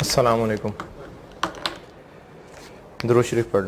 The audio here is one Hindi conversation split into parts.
अस्सलाम वालेकुम। दुरूद शरीफ पढ़।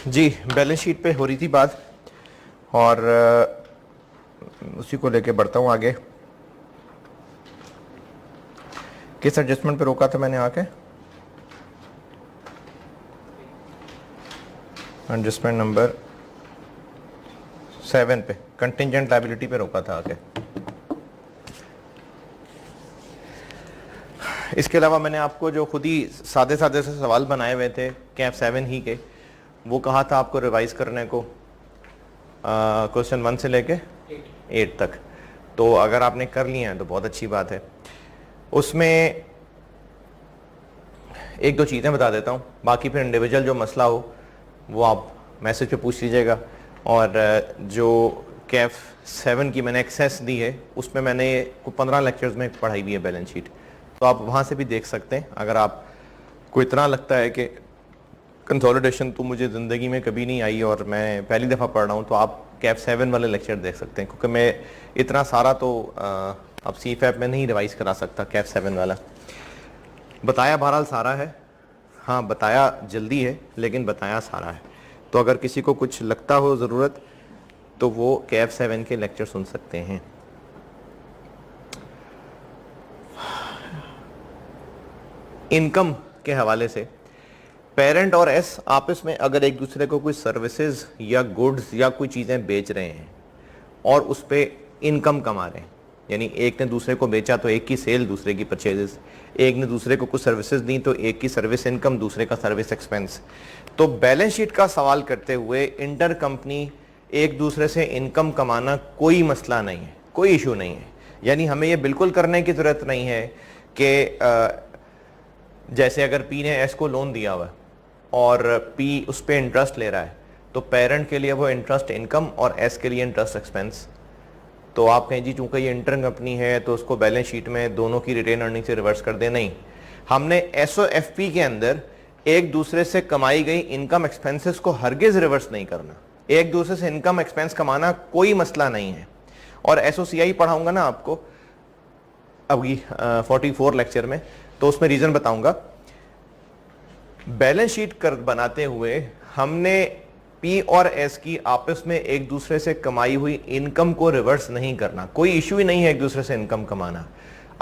जी, बैलेंस शीट पे हो रही थी बात और उसी को लेके बढ़ता हूँ आगे। किस एडजस्टमेंट पे रोका था मैंने आके? एडजस्टमेंट नंबर 7 पे, कंटिंजेंट लायबिलिटी पे रोका था आके। इसके अलावा मैंने आपको जो खुद ही सादे सादे से सवाल बनाए हुए थे कैफ 7 ही के, वो कहा था आपको रिवाइज करने को क्वेश्चन 1 से लेके 8 तक। तो अगर आपने कर लिए हैं तो बहुत अच्छी बात है। उसमें एक दो चीज़ें बता देता हूँ, बाकी फिर इंडिविजुअल जो मसला हो वो आप मैसेज पे पूछ लीजिएगा। और जो कैफ 7 की मैंने एक्सेस दी है उसमें मैंने 15 लेक्चर्स में पढ़ाई हुई है बैलेंस शीट, तो आप वहाँ से भी देख सकते हैं। अगर आपको इतना लगता है कि कंसोलिडेशन तो मुझे ज़िंदगी में कभी नहीं आई और मैं पहली दफ़ा पढ़ रहा हूँ, तो आप कैफ 7 वाले लेक्चर देख सकते हैं, क्योंकि मैं इतना सारा तो अब CFAP में नहीं रिवाइज करा सकता। कैफ 7 वाला बताया बहरहाल सारा है, हाँ बताया जल्दी है लेकिन बताया सारा है। तो अगर किसी को कुछ लगता हो ज़रूरत तो वो कैफ 7 के लेक्चर सुन सकते हैं। इनकम के हवाले से पेरेंट और एस आपस में अगर एक दूसरे को कोई सर्विसेज या गुड्स या कोई चीज़ें बेच रहे हैं और उस पर इनकम कमा रहे हैं, यानी एक ने दूसरे को बेचा तो एक की सेल दूसरे की परचेजेस, एक ने दूसरे को कुछ सर्विसेज दी तो एक की सर्विस इनकम दूसरे का सर्विस एक्सपेंस, तो बैलेंस शीट का सवाल करते हुए इंटर कंपनी एक दूसरे से इनकम कमाना कोई मसला नहीं है, कोई इशू नहीं है। यानी हमें ये बिल्कुल करने की ज़रूरत नहीं है कि जैसे अगर पी ने एस को लोन दिया हुआ और पी उस पर इंटरेस्ट ले रहा है तो पेरेंट के लिए वो इंटरेस्ट इनकम और एस के लिए इंटरेस्ट एक्सपेंस। तो आप कहें जी चूंकि ये इंटर कंपनी है तो उसको बैलेंस शीट में दोनों की रिटेन अर्निंग से रिवर्स कर दे, नहीं। हमने SOFP के अंदर एक दूसरे से कमाई गई इनकम एक्सपेंसेस को हरगिज रिवर्स नहीं करना। एक दूसरे से इनकम एक्सपेंस कमाना कोई मसला नहीं है। और SOCI पढ़ाऊंगा ना आपको अभी 44 लेक्चर में, तो उसमें रीजन बताऊंगा। बैलेंस शीट कर बनाते हुए हमने पी और एस की आपस में एक दूसरे से कमाई हुई इनकम को रिवर्स नहीं करना। कोई इशू ही नहीं है एक दूसरे से इनकम कमाना।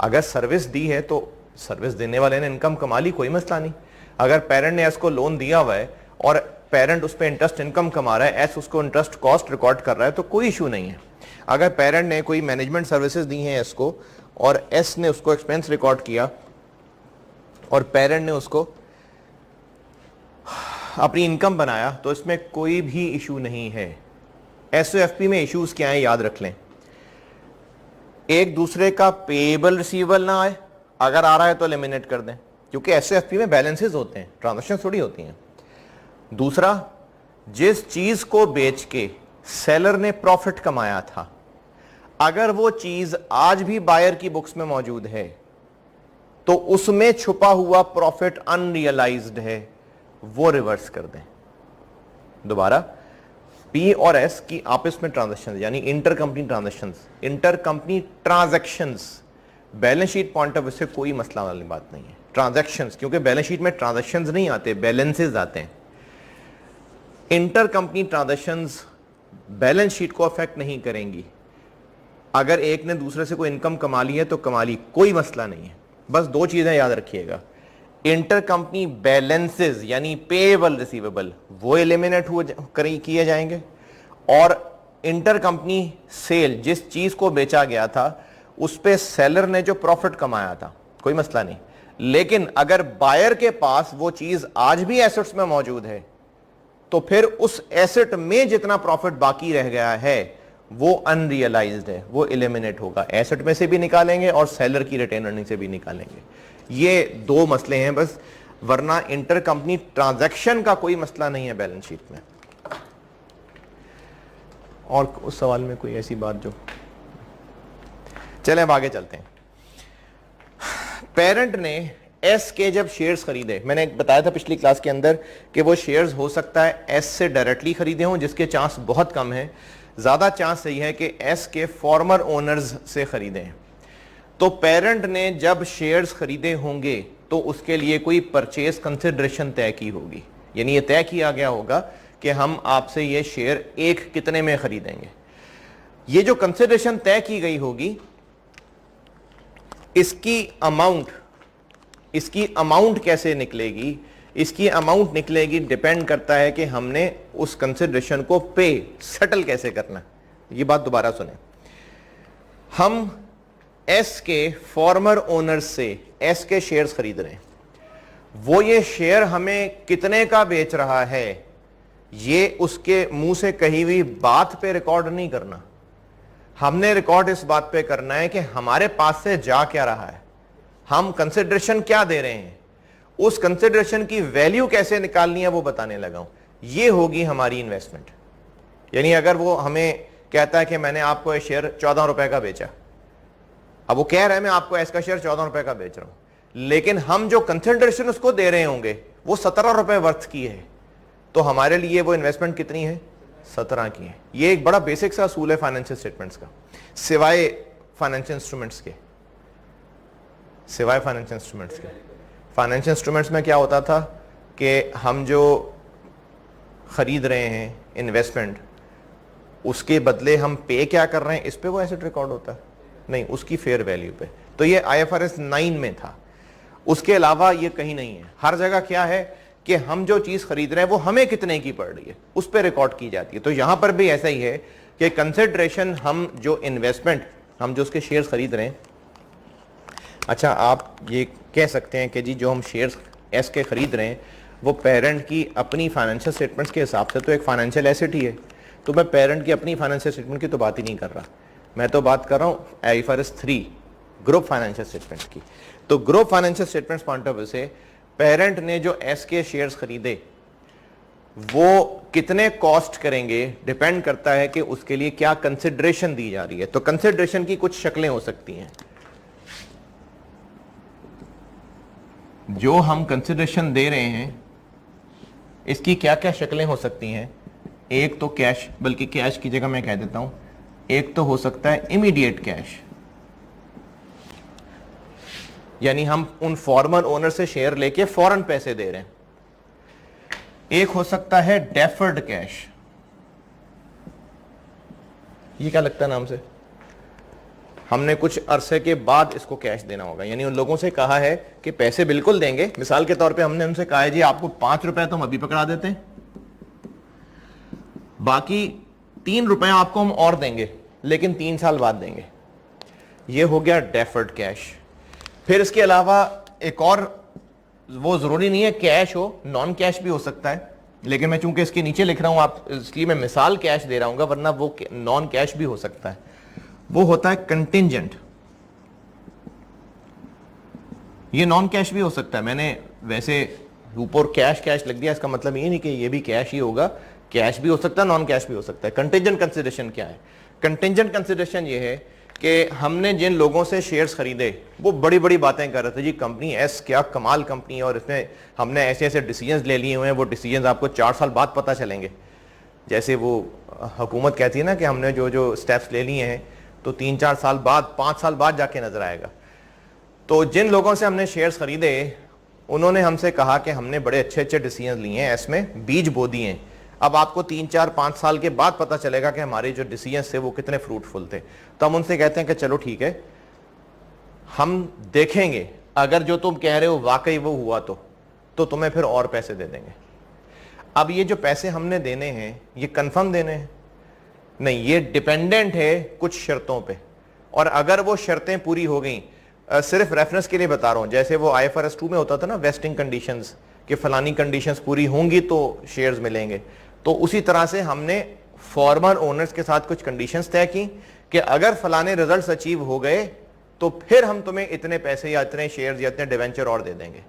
अगर सर्विस दी है तो सर्विस देने वाले ने इनकम कमा ली, कोई मसला नहीं। अगर पेरेंट ने एस को लोन दिया हुआ है और पेरेंट उस पर इंटरेस्ट इनकम कमा रहा है, एस उसको इंटरेस्ट कॉस्ट रिकॉर्ड कर रहा है, तो कोई इशू नहीं है। अगर पेरेंट ने कोई मैनेजमेंट सर्विसेज दी हैं एस को और एस ने उसको एक्सपेंस रिकॉर्ड किया और पेरेंट ने उसको अपनी इनकम बनाया, तो इसमें कोई भी इशू नहीं है। SOFP में इश्यूज क्या है याद रख लें। एक दूसरे का पेएबल रिसीवेबल ना आए, अगर आ रहा है तो एलिमिनेट कर दें, क्योंकि SOFP में बैलेंसेस होते हैं, ट्रांजैक्शन थोड़ी होती हैं। दूसरा, जिस चीज को बेच के सेलर ने प्रॉफिट कमाया था, अगर वो चीज आज भी बायर की बुक्स में मौजूद है तो उसमें छुपा हुआ प्रॉफिट अनरियलाइज्ड है, वो रिवर्स कर दें। दोबारा, पी और एस की आपस में ट्रांजैक्शन यानी inter company transactions balance sheet point of view से कोई मसला वाली बात नहीं है। ट्रांजैक्शंस, क्योंकि बैलेंस शीट में ट्रांजैक्शंस नहीं आते, बैलेंसेस आते हैं। Inter company transactions balance sheet को अफेक्ट नहीं करेंगी। अगर एक ने दूसरे से कोई इनकम कमा ली है तो कमा ली, कोई मसला नहीं है। बस दो चीजें याद रखिएगा, इंटर कंपनी बैलेंसेस यानी पेएबल रिसीवेबल वो एलिमिनेट किए जाएंगे, और इंटर कंपनी सेल, जिस चीज को बेचा गया था उस पे सेलर ने जो प्रॉफिट कमाया था कोई मसला नहीं, लेकिन अगर बायर के पास वो चीज आज भी एसेट्स में मौजूद है तो फिर उस एसेट में जितना प्रॉफिट बाकी रह गया है वो अनरियलाइज्ड है, वो एलिमिनेट होगा, एसेट में से भी निकालेंगे और सेलर की रिटेन अर्निंग से भी निकालेंगे। ये दो मसले हैं बस, वरना इंटर कंपनी ट्रांजैक्शन का कोई मसला नहीं है बैलेंस शीट में। और उस सवाल में कोई ऐसी बात जो, चलें अब आगे चलते हैं। पेरेंट ने एस के जब शेयर्स खरीदे, मैंने बताया था पिछली क्लास के अंदर कि वो शेयर्स हो सकता है एस से डायरेक्टली खरीदे हों, जिसके चांस बहुत कम है, ज्यादा चांस यही है कि एस के फॉर्मर ओनर्स से खरीदे हैं। तो पेरेंट ने जब शेयर्स खरीदे होंगे तो उसके लिए कोई परचेज कंसिडरेशन तय की होगी, यानी ये तय किया गया होगा कि हम आपसे ये शेयर एक कितने में खरीदेंगे। ये जो कंसिडरेशन तय की गई होगी इसकी अमाउंट कैसे निकलेगी, इसकी अमाउंट निकलेगी डिपेंड करता है कि हमने उस कंसिडरेशन को पे सेटल कैसे करना। ये बात दोबारा सुने, हम एस के फॉर्मर ओनर्स से एस के शेयर्स खरीद रहे हैं, वो ये शेयर हमें कितने का बेच रहा है ये उसके मुंह से कही हुई बात पे रिकॉर्ड नहीं करना, हमने रिकॉर्ड इस बात पे करना है कि हमारे पास से जा क्या रहा है, हम कंसिडरेशन क्या दे रहे हैं, उस कंसिडरेशन की वैल्यू कैसे निकालनी है वो बताने लगा हूं। ये होगी हमारी इन्वेस्टमेंट। यानी अगर वो हमें कहता है कि मैंने आपको ये शेयर 14 रुपए का बेचा, अब वो कह रहा है मैं आपको इसका शेयर 14 रुपए का बेच रहा हूं, लेकिन हम जो कंसिडरेशन उसको दे रहे होंगे वो 17 रुपए वर्थ की है, तो हमारे लिए वो इन्वेस्टमेंट कितनी है, 17 की है। ये एक बड़ा बेसिक सा असूल है फाइनेंशियल स्टेटमेंट्स का, सिवाय फाइनेंशियल इंस्ट्रूमेंट्स के। फाइनेंशियल इंस्ट्रूमेंट्स में क्या होता था कि हम जो खरीद रहे हैं इन्वेस्टमेंट, उसके बदले हम पे क्या कर रहे हैं इस पे वो एसेट रिकॉर्ड होता है, नहीं उसकी फेयर वैल्यू पे। तो ये IFRS 9 में था, उसके अलावा ये कहीं नहीं है। हर जगह क्या है कि हम जो चीज खरीद रहे हैं वो हमें कितने की पड़ रही है उस पर रिकॉर्ड की जाती है। तो यहां पर भी ऐसा ही है कि कंसिडरेशन हम जो इन्वेस्टमेंट, हम जो उसके शेयर्स खरीद रहे हैं, अच्छा आप ये कह सकते हैं कि जी जो हम शेयर्स एस के खरीद रहे हैं वो पेरेंट की अपनी फाइनेंशियल स्टेटमेंट्स के हिसाब से तो एक फाइनेंशियल एसेट ही है, तो मैं पेरेंट की अपनी फाइनेंशियल स्टेटमेंट की तो बात ही नहीं कर रहा, मैं तो बात कर रहा हूँ IFRS 3 ग्रुप फाइनेंशियल स्टेटमेंट्स की। तो group financial statements point of view से पेरेंट ने जो एस के शेयर्स खरीदे वो कितने कॉस्ट करेंगे डिपेंड करता है कि उसके लिए क्या कंसिडरेशन दी जा रही है। तो कंसिडरेशन की कुछ शक्लें हो सकती हैं, जो हम कंसिडरेशन दे रहे हैं इसकी क्या क्या शक्लें हो सकती हैं। एक तो कैश, बल्कि कैश की जगह मैं कह देता हूं, एक तो हो सकता है इमीडिएट कैश, यानी हम उन फॉर्मर ओनर से शेयर लेके फौरन पैसे दे रहे हैं। एक हो सकता है डेफर्ड कैश, ये क्या लगता है नाम से, हमने कुछ अरसे के बाद इसको कैश देना होगा, यानी उन लोगों से कहा है कि पैसे बिल्कुल देंगे। मिसाल के तौर पे हमने उनसे कहा है जी आपको 5 रुपए तो हम अभी पकड़ा देते हैं, बाकी 3 रुपए आपको हम और देंगे लेकिन 3 साल बाद देंगे। ये हो गया डेफर्ड कैश। फिर इसके अलावा एक और, वो जरूरी नहीं है कैश हो, नॉन कैश भी हो सकता है, लेकिन मैं चूंकि इसके नीचे लिख रहा हूं आप, इसलिए मैं मिसाल कैश दे रहा हूं, वरना वो नॉन कैश भी हो सकता है। वो होता है कंटिंजेंट, ये नॉन कैश भी हो सकता है। मैंने वैसे ऊपर कैश कैश लिख दिया, इसका मतलब ये नहीं कि ये भी कैश ही होगा, कैश भी हो सकता है, नॉन कैश भी हो सकता है। कंटिंजेंट कंसिडरेशन क्या है? कंटिंजेंट कंसिडरेशन ये है कि हमने जिन लोगों से शेयर्स खरीदे वो बड़ी बड़ी बातें कर रहे थे, जी कंपनी एस क्या कमाल कंपनी है और इसमें हमने ऐसे ऐसे डिसीजंस ले लिए हुए हैं, वो डिसीजंस आपको 4 साल बाद पता चलेंगे। जैसे वो हुकूमत कहती है ना कि हमने जो जो स्टेप्स ले लिए हैं तो 3-4 साल बाद, 5 साल बाद जाके नजर आएगा। तो जिन लोगों से हमने शेयर्स खरीदे उन्होंने हमसे कहा कि हमने बड़े अच्छे अच्छे डिसीजन लिए हैं, इसमें बीज बो दिए हैं, अब आपको 3-4-5 साल के बाद पता चलेगा कि हमारे जो डिसीजन थे वो कितने फ्रूटफुल थे। तो हम उनसे कहते हैं कि चलो ठीक है, हम देखेंगे अगर जो तुम कह रहे हो वाकई वो हुआ तो तुम्हें फिर और पैसे दे देंगे। अब ये जो पैसे हमने देने हैं ये कंफर्म देने हैं, नहीं, ये डिपेंडेंट है कुछ शर्तों पे, और अगर वो शर्तें पूरी हो गई, सिर्फ रेफरेंस के लिए बता रहा हूं, जैसे वो IFRS 2 में होता था ना वेस्टिंग कंडीशंस, कि फलानी कंडीशंस पूरी होंगी तो शेयर्स मिलेंगे, तो उसी तरह से हमने फॉर्मर ओनर्स के साथ कुछ कंडीशंस तय की कि अगर फलाने रिजल्ट्स अचीव हो गए तो फिर हम तुम्हें इतने पैसे या इतने शेयर्स या इतने डिवेंचर और दे देंगे,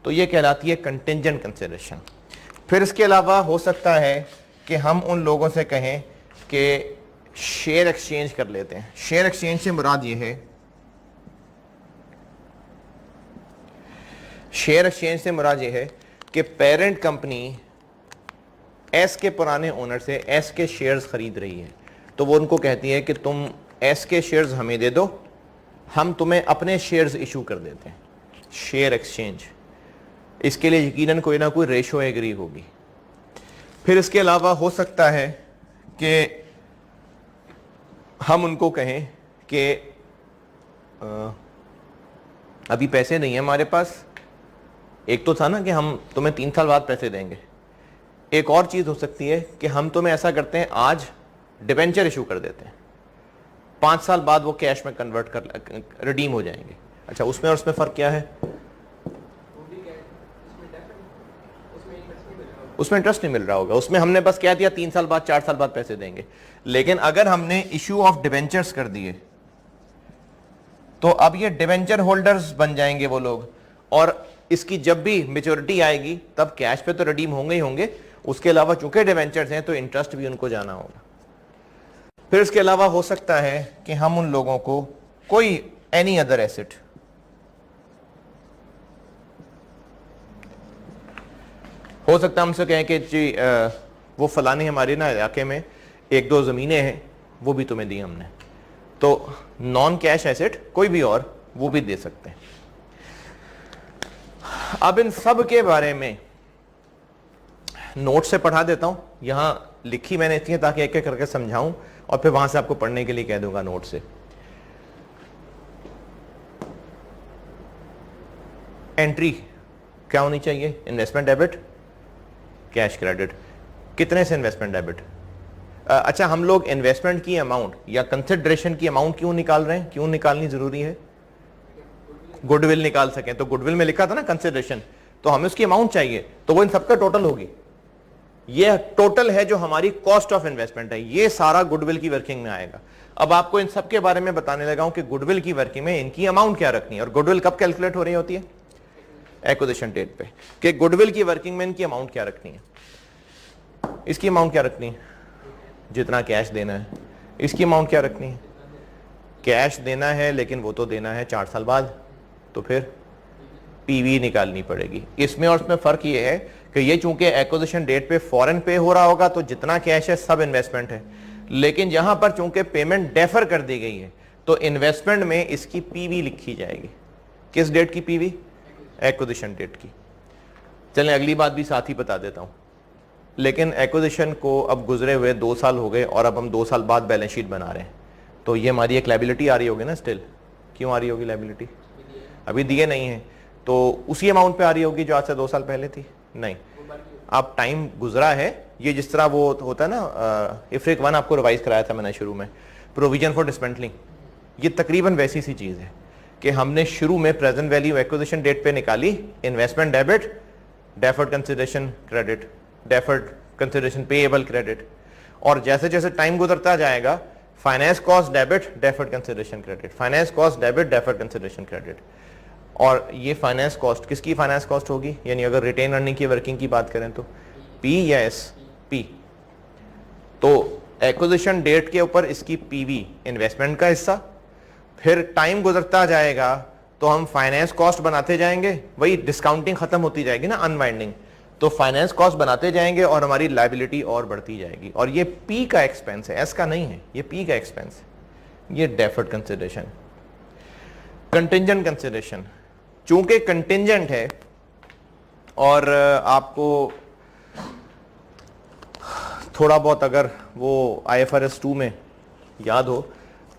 तो ये कहलाती है कंटिंजेंट कंसिडरेशन। फिर इसके अलावा हो सकता है कि हम उन लोगों से कहें कि शेयर एक्सचेंज कर लेते हैं। शेयर एक्सचेंज से मुराद ये है, शेयर एक्सचेंज से मुराद ये है कि पेरेंट कंपनी एस के पुराने ओनर से एस के शेयर्स खरीद रही है, तो वो उनको कहती है कि तुम एस के शेयर्स हमें दे दो, हम तुम्हें अपने शेयर्स इशू कर देते हैं। शेयर एक्सचेंज, इसके लिए यकीनन कोई ना कोई रेशो एग्री होगी। फिर इसके अलावा हो सकता है कि हम उनको कहें कि अभी पैसे नहीं है हमारे पास, एक तो था ना कि हम तुम्हें 3 साल बाद पैसे देंगे, एक और चीज हो सकती है कि हम तुम्हें ऐसा करते हैं आज डिबेंचर इशू कर देते हैं, 5 साल बाद वो कैश में कन्वर्ट कर रिडीम हो जाएंगे। अच्छा, उसमें और उसमें फर्क क्या है? उसमें इंटरेस्ट नहीं मिल रहा होगा, उसमें हमने बस कह दिया 3 साल बाद 4 साल बाद पैसे देंगे। लेकिन अगर हमने इशू ऑफ डिबेंचर्स कर दिए तो अब ये डिबेंचर होल्डर्स बन जाएंगे वो लोग, और इसकी जब भी मेच्योरिटी आएगी तब कैश पे तो रिडीम होंगे ही होंगे, उसके अलावा चूंकि डिबेंचर्स हैं तो इंटरेस्ट भी उनको जाना होगा। फिर इसके अलावा हो सकता है कि हम उन लोगों को कोई एनी अदर एसेट, हो सकता है हमसे कहें कि जी वो फलानी हमारे ना इलाके में 1-2 ज़मीनें हैं, वो भी तुम्हें दी हमने, तो नॉन कैश एसेट कोई भी और वो भी दे सकते हैं। अब इन सब के बारे में नोट से पढ़ा देता हूं, यहां लिखी मैंने इसलिए ताकि एक एक करके समझाऊं और फिर वहां से आपको पढ़ने के लिए कह दूंगा नोट से। एंट्री क्या होनी चाहिए? Investment debit, cash credit. कितने से इन्वेस्टमेंट डेबिट? अच्छा, हम लोग इन्वेस्टमेंट की अमाउंट या कंसिडरेशन की अमाउंट क्यों निकाल रहे हैं, क्यों निकालनी जरूरी है? गुडविल निकाल सकें, तो गुडविल में लिखा था ना कंसिडरेशन, तो हमें उसकी अमाउंट चाहिए, तो वो इन सबका टोटल होगी। ये टोटल है जो हमारी कॉस्ट ऑफ इन्वेस्टमेंट है, ये सारा गुडविल की वर्किंग में आएगा। अब आपको इन सब के बारे में बताने लगा हूं कि गुडविल की वर्किंग में इनकी अमाउंट क्या रखनी है, और गुडविल कब कैलकुलेट हो रही होती है? एक्विजिशन डेट पे, कि गुडविल की वर्किंग में इनकी अमाउंट क्या रखनी है। इसकी अमाउंट क्या रखनी है? जितना कैश देना है। इसकी अमाउंट क्या रखनी है? कैश देना है लेकिन वो तो देना है 4 साल बाद, तो फिर पीवी निकालनी पड़ेगी। इसमें और उसमें फर्क ये है कि ये चूंकि एक्विजिशन डेट पे फॉरेन पे हो रहा होगा तो जितना कैश है सब इन्वेस्टमेंट है, लेकिन यहां पर चूंकि पेमेंट डेफर कर दी गई है तो इन्वेस्टमेंट में इसकी पीवी लिखी जाएगी। किस डेट की पीवी? एक्विजिशन डेट की। चलें अगली बात भी साथ ही बता देता हूं, लेकिन एक्विजिशन को अब गुजरे हुए 2 साल हो गए और अब हम 2 साल बाद बैलेंस शीट बना रहे हैं, तो ये हमारी एक लायबिलिटी आ रही होगी ना स्टिल। क्यों आ रही होगी लायबिलिटी? अभी दिए नहीं है, तो उसी अमाउंट पे आ रही होगी जो आज से 2 साल पहले थी? नहीं, अब टाइम गुजरा है। ये जिस तरह वो होता है ना, इफ्रिक 1 आपको रिवाइज कराया था मैंने शुरू में, प्रोविजन फॉर डिस्मेंटलिंग, ये तकरीबन वैसी सी चीज है कि हमने शुरू में प्रेजेंट वैल्यू एक्विजिशन डेट पे निकाली, investment debit, deferred consideration credit, deferred consideration payable credit, और जैसे जैसे टाइम गुजरता जाएगा finance cost debit, deferred consideration credit, finance cost debit, deferred consideration credit. और ये फाइनेंस कॉस्ट किसकी फाइनेंस कॉस्ट होगी? यानी अगर रिटेन अर्निंग की वर्किंग की बात करें तो पी या एस? पी। तो एक्विजिशन डेट के ऊपर इसकी पीवी इन्वेस्टमेंट का हिस्सा, फिर टाइम गुजरता जाएगा तो हम फाइनेंस कॉस्ट बनाते जाएंगे, वही डिस्काउंटिंग खत्म होती जाएगी ना, अनवाइंडिंग, तो फाइनेंस कॉस्ट बनाते जाएंगे और हमारी लायबिलिटी और बढ़ती जाएगी। और ये पी का एक्सपेंस है, एस का नहीं है, ये पी का एक्सपेंस है। ये डेफर्ड कंसिडरेशन। कंटिंजेंट कंसिडरेशन, चूंकि कंटिंजेंट है और आपको थोड़ा बहुत अगर वो IFRS 2 में याद हो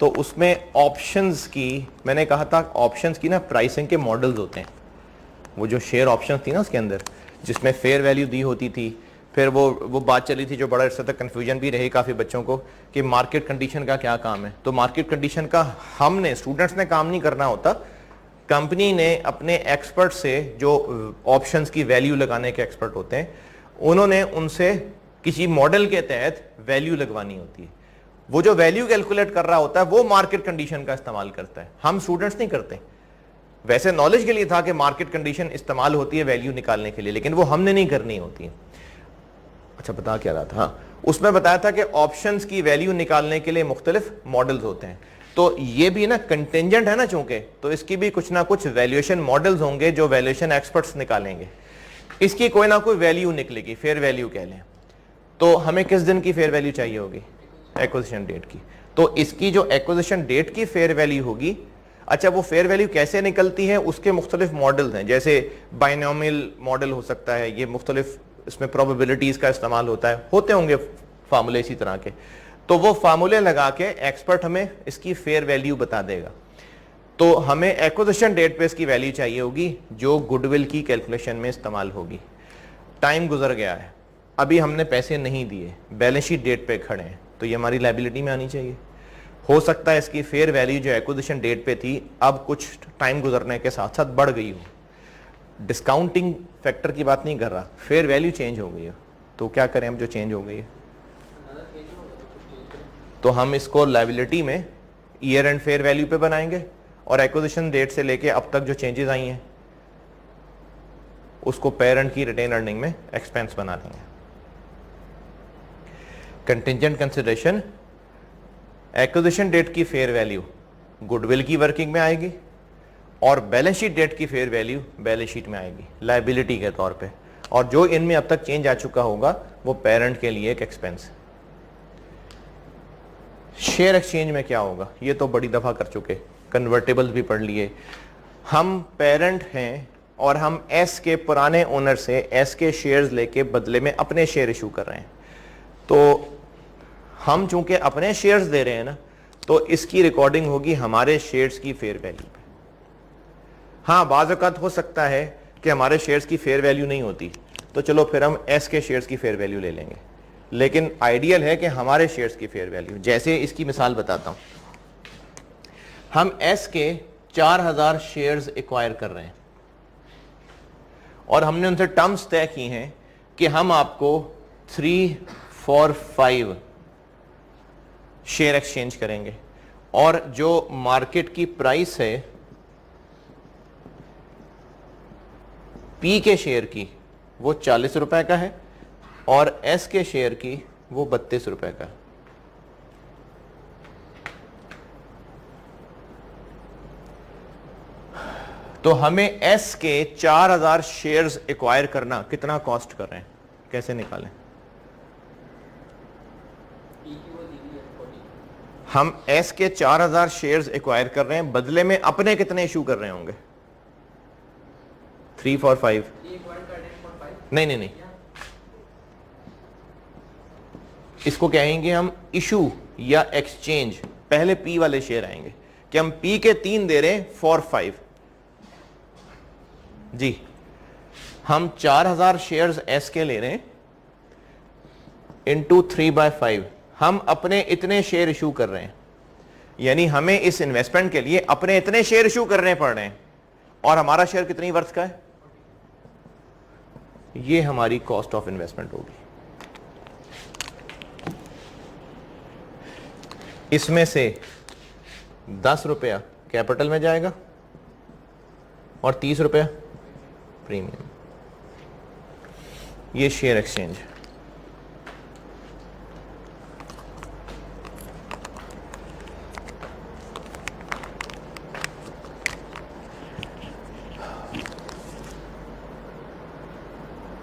तो उसमें ऑप्शंस की, मैंने कहा था ऑप्शंस की ना प्राइसिंग के मॉडल्स होते हैं। वो जो शेयर ऑप्शंस थी ना उसके अंदर, जिसमें फेयर वैल्यू दी होती थी, फिर वो बात चली थी जो बड़ा अर्सा तक कन्फ्यूजन भी रही काफ़ी बच्चों को कि मार्केट कंडीशन का क्या काम है। तो मार्केट कंडीशन का हमने स्टूडेंट्स ने काम नहीं करना होता, कंपनी ने अपने एक्सपर्ट से जो ऑप्शंस की वैल्यू लगाने के एक्सपर्ट होते हैं उन्होंने उनसे किसी मॉडल के तहत वैल्यू लगवानी होती है। वो जो वैल्यू कैलकुलेट कर रहा होता है वो मार्केट कंडीशन का इस्तेमाल करता है, हम स्टूडेंट्स नहीं करते। वैसे नॉलेज के लिए था कि मार्केट कंडीशन इस्तेमाल होती है वैल्यू निकालने के लिए, लेकिन वो हमने नहीं करनी होती है। अच्छा बता क्या रहा था, हाँ उसमें बताया था कि ऑप्शंस की वैल्यू निकालने के लिए मुख्तलिफ मॉडल्स होते हैं। तो ये भी ना कंटेंजेंट है ना चूंकि, तो इसकी भी कुछ ना कुछ वैल्यूएशन मॉडल्स होंगे जो वैल्यूएशन एक्सपर्ट्स निकालेंगे। इसकी कोई ना कोई वैल्यू निकलेगी, फेयर वैल्यू कह लें। तो हमें किस दिन की फेयर वैल्यू चाहिए होगी? एक्विजिशन डेट की। तो इसकी जो एक्विजिशन डेट की फेयर वैल्यू होगी, अच्छा वो फेयर वैल्यू कैसे निकलती है, उसके मुख्तलिफ मॉडल्स हैं। जैसे बाइनोमियल मॉडल हो सकता है, ये मुख्तलिफ इसमें प्रोबेबिलिटीज का इस्तेमाल होता है, होते होंगे फार्मूले इसी तरह के। तो वो फार्मूले लगा के एक्सपर्ट हमें इसकी फेयर वैल्यू बता देगा। तो हमें एक्विजिशन डेट पे इसकी वैल्यू चाहिए होगी जो गुडविल की कैलकुलेशन में इस्तेमाल होगी। टाइम गुजर गया है, अभी हमने पैसे नहीं दिए, बैलेंस शीट डेट पे खड़े हैं, तो ये हमारी लायबिलिटी में आनी चाहिए। हो सकता है इसकी फेयर वैल्यू जो एक्विजिशन डेट पे थी अब कुछ टाइम गुजरने के साथ साथ बढ़ गई हो। डिस्काउंटिंग फैक्टर की बात नहीं कर रहा, फेयर वैल्यू चेंज हो गई है। तो क्या करें हम जो चेंज हो गई है? तो हम इसको लायबिलिटी में ईयर एंड फेयर वैल्यू पे बनाएंगे और एक्विजिशन डेट से लेके अब तक जो चेंजेस आई हैं उसको पेरेंट की रिटेन अर्निंग में एक्सपेंस बना देंगे। कंटिंजेंट कंसिडरेशन, एक्विजिशन डेट की फेयर वैल्यू गुडविल की वर्किंग में आएगी और बैलेंस शीट डेट की फेयर वैल्यू बैलेंस शीट में आएगी लायबिलिटी के तौर पे, और जो इनमें अब तक चेंज आ चुका होगा वो पेरेंट के लिए एक एक्सपेंस। शेयर एक्सचेंज में क्या होगा ये तो बड़ी दफा कर चुके, कन्वर्टेबल्स भी पढ़ लिए। हम पेरेंट हैं और हम एस के पुराने ओनर से एस के शेयर्स लेके बदले में अपने शेयर इशू कर रहे हैं। तो हम चूंकि अपने शेयर्स दे रहे हैं ना, तो इसकी रिकॉर्डिंग होगी हमारे शेयर्स की फेयर वैल्यू पे। हाँ बाज़ औक़ात हो सकता है कि हमारे शेयर्स की फेयर वैल्यू नहीं होती, तो चलो फिर हम एस के शेयर्स की फेयर वैल्यू ले लेंगे, लेकिन आइडियल है कि हमारे शेयर्स की फेयर वैल्यू। जैसे इसकी मिसाल बताता हूं, हम एस के 4000 शेयर्स एक्वायर कर रहे हैं और हमने उनसे टर्म्स तय की हैं कि हम आपको 3 for 5 शेयर एक्सचेंज करेंगे और जो मार्केट की प्राइस है पी के शेयर की वो 40 रुपए का है और एस के शेयर की वो 32 रुपए का। तो हमें एस के 4000 शेयर्स एक्वायर करना कितना कॉस्ट कर रहे हैं, कैसे निकालें? हम एस के 4000 शेयर्स एक्वायर कर रहे हैं, बदले में अपने कितने इशू कर रहे होंगे? 3 for 5। नहीं, इसको कहेंगे हम इशू या एक्सचेंज। पहले पी वाले शेयर आएंगे कि हम पी के 3 दे रहे हैं for 5 जी। हम 4000 शेयर्स एस के ले रहे हैं इंटू 3/5, हम अपने इतने शेयर इशू कर रहे हैं, यानी हमें इस इन्वेस्टमेंट के लिए अपने इतने शेयर इशू करने पड़ रहे हैं और हमारा शेयर कितनी वर्थ का है? ये हमारी कॉस्ट ऑफ इन्वेस्टमेंट होगी। इसमें से 10 रुपया कैपिटल में जाएगा और 30 रुपया प्रीमियम। ये शेयर एक्सचेंज।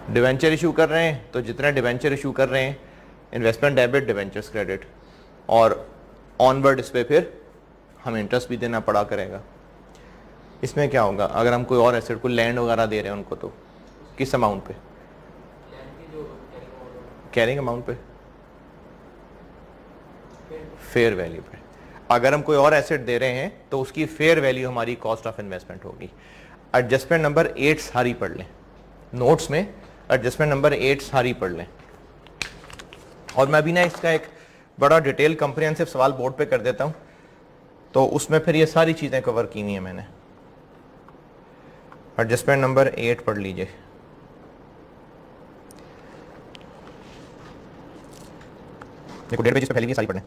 डिवेंचर इशू कर रहे हैं तो जितने डिवेंचर इशू कर रहे हैं इन्वेस्टमेंट डेबिट डिवेंचर्स क्रेडिट, और ऑनवर्ड इस पे फिर हमें इंटरेस्ट भी देना पड़ा करेगा। इसमें क्या होगा अगर हम कोई और एसेट को लैंड वगैरह दे रहे हैं उनको, तो किस अमाउंट पे? कैरिंग अमाउंट पे, फेयर वैल्यू पे। अगर हम कोई और एसेट दे रहे हैं तो उसकी फेयर वैल्यू हमारी कॉस्ट ऑफ इन्वेस्टमेंट होगी। एडजस्टमेंट नंबर 8 सारी पढ़ लें, नोट्स में एडजस्टमेंट नंबर 8 सारी पढ़ लें। और मैं भी ना इसका एक बड़ा डिटेल कंप्रिहेंसिव सवाल बोर्ड पे कर देता हूँ, तो उसमें फिर ये सारी चीज़ें कवर की हुई हैं मैंने। एडजस्टमेंट नंबर 8 पढ़ लीजिए। देखो 1.5 पेज पे फैली हुई है, सारी पढ़ें।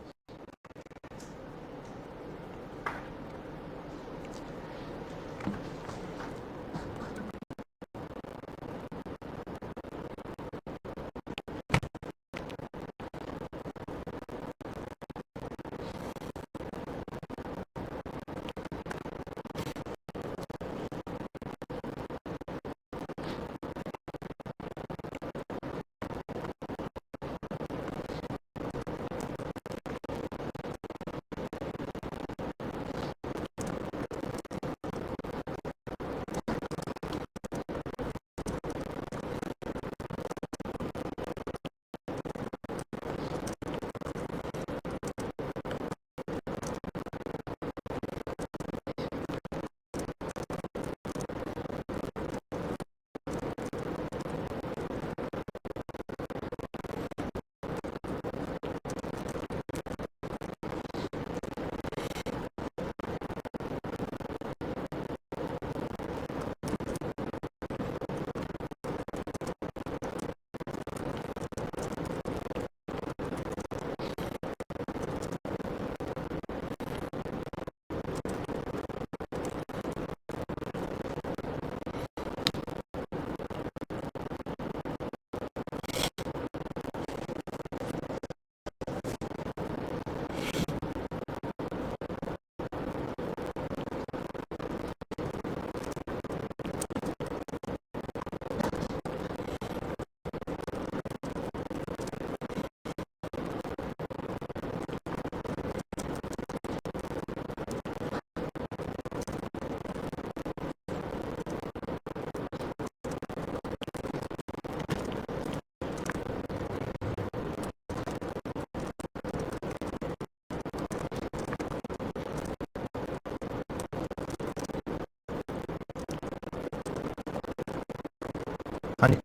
हाँ जी।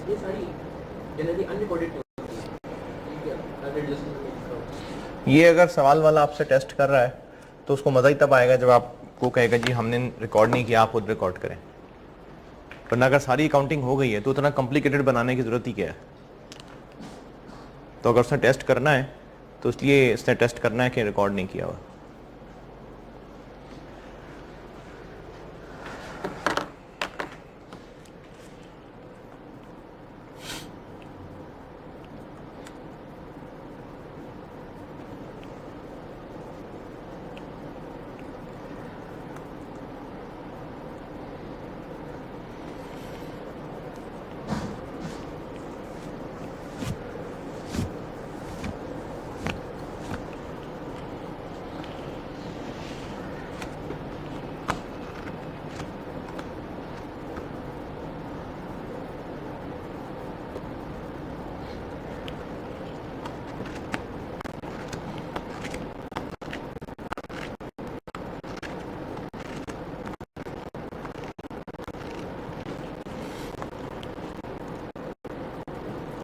ये सारी जनरली अनरिकॉर्डेड होती है, ठीक है, अगर एडजस्टमेंट में लिखा हो। ये अगर सवाल वाला आपसे टेस्ट कर रहा है तो उसको मज़ा ही तब आएगा जब आपको कहेगा जी हमने रिकॉर्ड नहीं किया, आप खुद रिकॉर्ड करें। वरना अगर सारी अकाउंटिंग हो गई है तो उतना कॉम्प्लिकेटेड बनाने की ज़रूरत ही क्या है। तो अगर उसने टेस्ट करना है तो इसलिए इसने टेस्ट करना है कि रिकॉर्ड नहीं किया हुआ।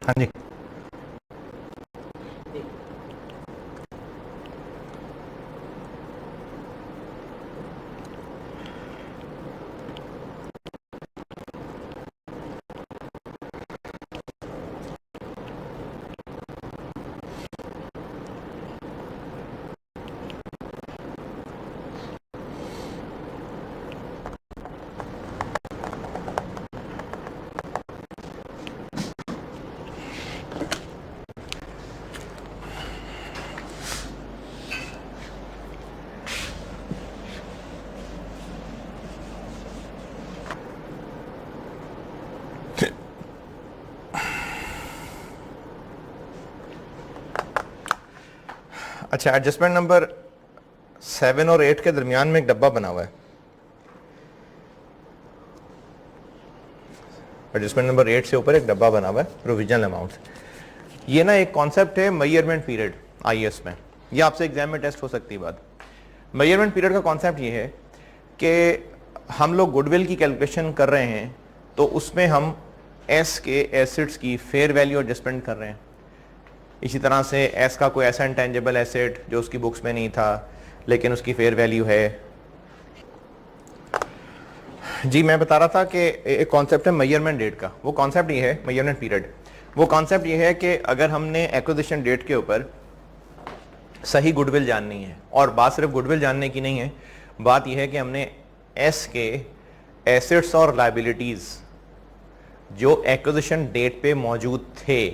हाँ जी। अच्छा, एडजस्टमेंट नंबर 7 और 8 के दरमियान में एक डब्बा बना हुआ है। एडजस्टमेंट नंबर 8 से ऊपर एक डब्बा बना हुआ है, प्रोविजनल अमाउंट। ये ना एक कॉन्सेप्ट है मेजरमेंट पीरियड आईएएस में, ये आपसे एग्जाम में टेस्ट हो सकती है बात। मेजरमेंट पीरियड का कॉन्सेप्ट ये है कि हम लोग गुडविल की कैलकुलेशन कर रहे हैं, तो उसमें हम एस के एसेट्स की फेयर वैल्यू एडजस्टमेंट कर रहे हैं। इसी तरह से एस का कोई ऐसा इंटेंजिबल एसेट जो उसकी बुक्स में नहीं था लेकिन उसकी फेयर वैल्यू है। जी मैं बता रहा था कि एक कॉन्सेप्ट है मेजरमेंट डेट का, वो कॉन्सेप्ट ये है मेजरमेंट पीरियड, वो कॉन्सेप्ट ये है कि अगर हमने एक्विजिशन डेट के ऊपर सही गुडविल जाननी है, और बात सिर्फ गुडविल जानने की नहीं है, बात यह है कि हमने एस के एसेट्स और लायबिलिटीज जो एक्विजिशन डेट पे मौजूद थे,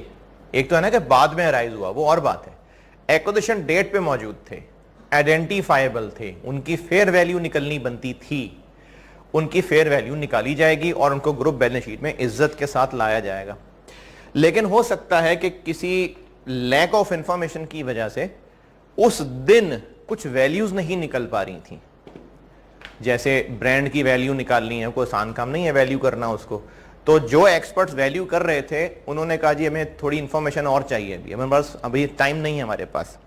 एक तो है ना कि बाद में अराइज हुआ, वो और बात है, एक्विजिशन डेट पे मौजूद थे, आइडेंटिफाइबल थे, उनकी फेयर वैल्यू निकलनी बनती थी, उनकी फेयर वैल्यू निकाली जाएगी और उनको ग्रुप बैलेंस शीट में इज्जत के साथ लाया जाएगा। लेकिन हो सकता है कि किसी लैक ऑफ इंफॉर्मेशन की वजह से उस दिन कुछ वैल्यूज नहीं निकल पा रही थी। जैसे ब्रांड की वैल्यू निकालनी है, कोई आसान काम नहीं है वैल्यू करना उसको, तो जो एक्सपर्ट्स वैल्यू कर रहे थे उन्होंने कहा जी हमें थोड़ी इंफॉर्मेशन और चाहिए, अभी हमारे पास अभी टाइम नहीं है, हमारे पास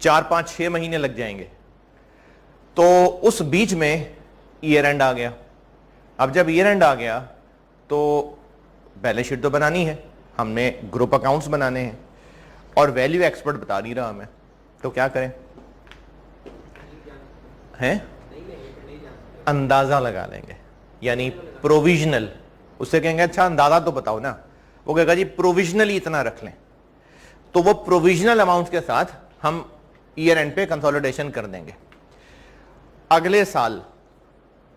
4, 5, 6 महीने लग जाएंगे। तो उस बीच में ईयर एंड आ गया। अब जब ईयर एंड आ गया तो बैलेंस शीट तो बनानी है, हमने ग्रुप अकाउंट्स बनाने हैं और वैल्यू एक्सपर्ट बता नहीं रहा हमें, तो क्या करें? हैं अंदाजा लगा लेंगे, यानी प्रोविजनल। उससे कहेंगे अच्छा अंदाजा तो बताओ ना, वो कहेगा जी प्रोविजनली इतना रख लें, तो वो प्रोविजनल अमाउंट के साथ हम ईयर एंड पे कंसोलिडेशन कर देंगे। अगले साल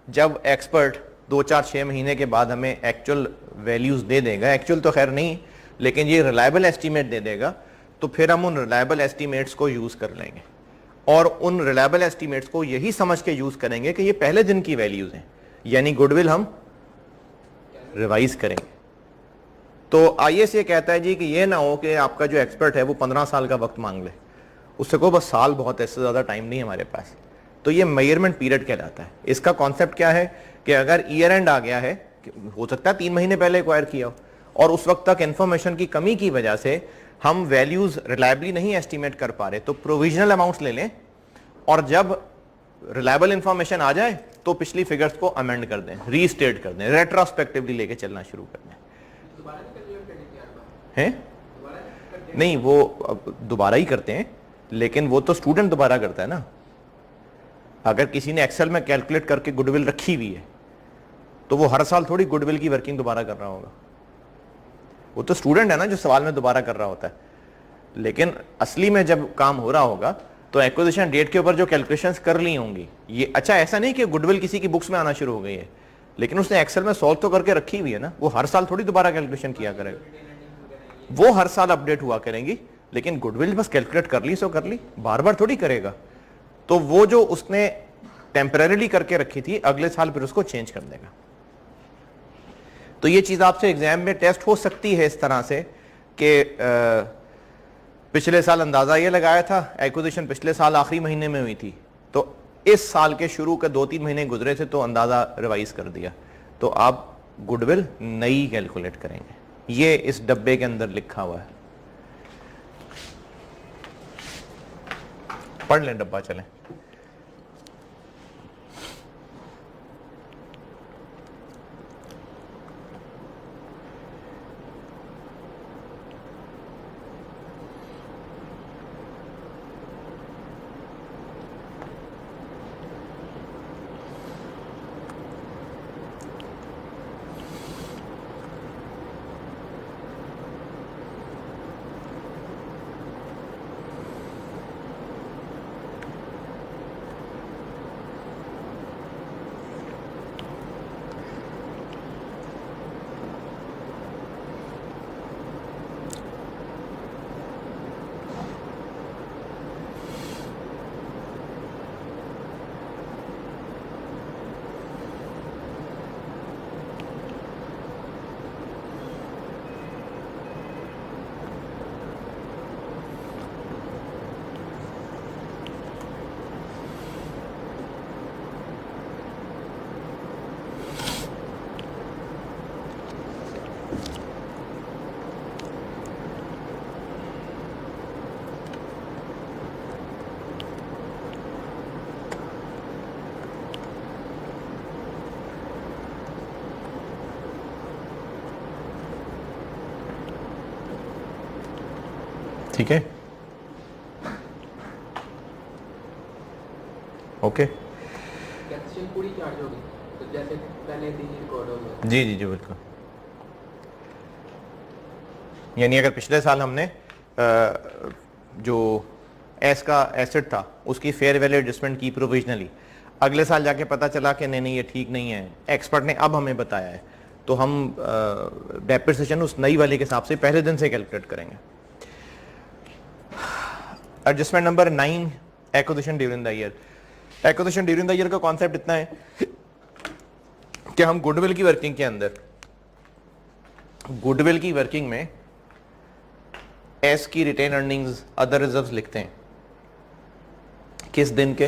जब एक्सपर्ट 2, 4, 6 महीने के बाद हमें एक्चुअल वैल्यूज दे देगा, एक्चुअल तो खैर नहीं लेकिन ये रिलायबल एस्टीमेट दे देगा, तो फिर हम उन रिलायबल एस्टीमेट्स को यूज कर लेंगे और उन रिलायबल एस्टीमेट्स को यही समझ के यूज करेंगे कि ये पहले दिन की वैल्यूज हैं, यानी गुडविल हम रिवाइज करेंगे। तो आईएएस ये कहता है जी कि ये ना हो कि आपका जो एक्सपर्ट है वो 15 साल का वक्त मांग ले, उससे को बस साल बहुत है, इससे ज्यादा टाइम नहीं है हमारे पास। तो ये मेजरमेंट पीरियड कहलाता है। इसका कॉन्सेप्ट क्या है कि अगर ईयर एंड आ गया है, हो सकता है 3 महीने पहले एक्वायर किया हो और उस वक्त तक इंफॉर्मेशन की कमी की वजह से हम वैल्यूज रिलायबली नहीं एस्टीमेट कर पा रहे, तो प्रोविजनल अमाउंट्स ले लें और जब रिलायबल इंफॉर्मेशन आ जाए तो पिछली फिगर्स को अमेंड कर दें, रीस्टेट कर दें, रेट्रोस्पेक्टिवली लेके चलना शुरू कर दें। हैं? नहीं, वो दोबारा ही करते हैं, लेकिन वो तो स्टूडेंट दोबारा करता है ना। अगर किसी ने एक्सेल में कैलकुलेट करके गुडविल रखी हुई है तो वो हर साल थोड़ी गुडविल की वर्किंग दोबारा कर रहा होगा, वो तो स्टूडेंट है ना जो सवाल में दोबारा कर रहा होता है। लेकिन असली में जब काम हो रहा होगा तो एक्विजिशन डेट के ऊपर जो कैलकुलेशंस कर ली होंगी, ये अच्छा ऐसा नहीं कि गुडविल किसी की बुक्स में आना शुरू हो गई है, लेकिन उसने एक्सेल में सॉल्व तो करके रखी हुई है ना, वो हर साल थोड़ी दोबारा कैलकुलेशन किया करेगा, वो हर साल अपडेट हुआ करेंगी, लेकिन गुडविल बस कैलकुलेट कर ली सो कर ली, बार बार थोड़ी करेगा। तो वो जो उसने टेम्परेरीली करके रखी थी अगले साल फिर उसको चेंज कर देगा। तो ये चीज आपसे एग्जाम में टेस्ट हो सकती है इस तरह से कि पिछले साल अंदाजा ये लगाया था, एक्विजिशन पिछले साल आखिरी महीने में हुई थी, तो इस साल के शुरू के 2-3 महीने गुजरे थे तो अंदाजा रिवाइज कर दिया, तो आप गुडविल नई कैलकुलेट करेंगे। ये इस डब्बे के अंदर लिखा हुआ है, पढ़ लें डब्बा, चलें। ठीक है, ओके। कैप्शन पूरी चार्ज होगी तो जैसे पहले दिन ही रिकॉर्ड हो गया। जी जी जी बिल्कुल। यानी अगर पिछले साल हमने जो एस का एसेट था उसकी फेयर वैल्यू एडजस्टमेंट की प्रोविजनली, अगले साल जाके पता चला कि नहीं नहीं ये ठीक नहीं है, एक्सपर्ट ने अब हमें बताया है, तो हम डेप्रिसिएशन उस नई वाले के हिसाब से पहले दिन से कैलकुलेट करेंगे। Adjustment number 9, acquisition during the year. Acquisition during the year का कॉन्सेप्ट इतना है कि हम गुडविल की वर्किंग के अंदर, गुडविल की वर्किंग में एस की रिटेन अर्निंग्स, अदर रिजर्व्स लिखते हैं किस दिन के?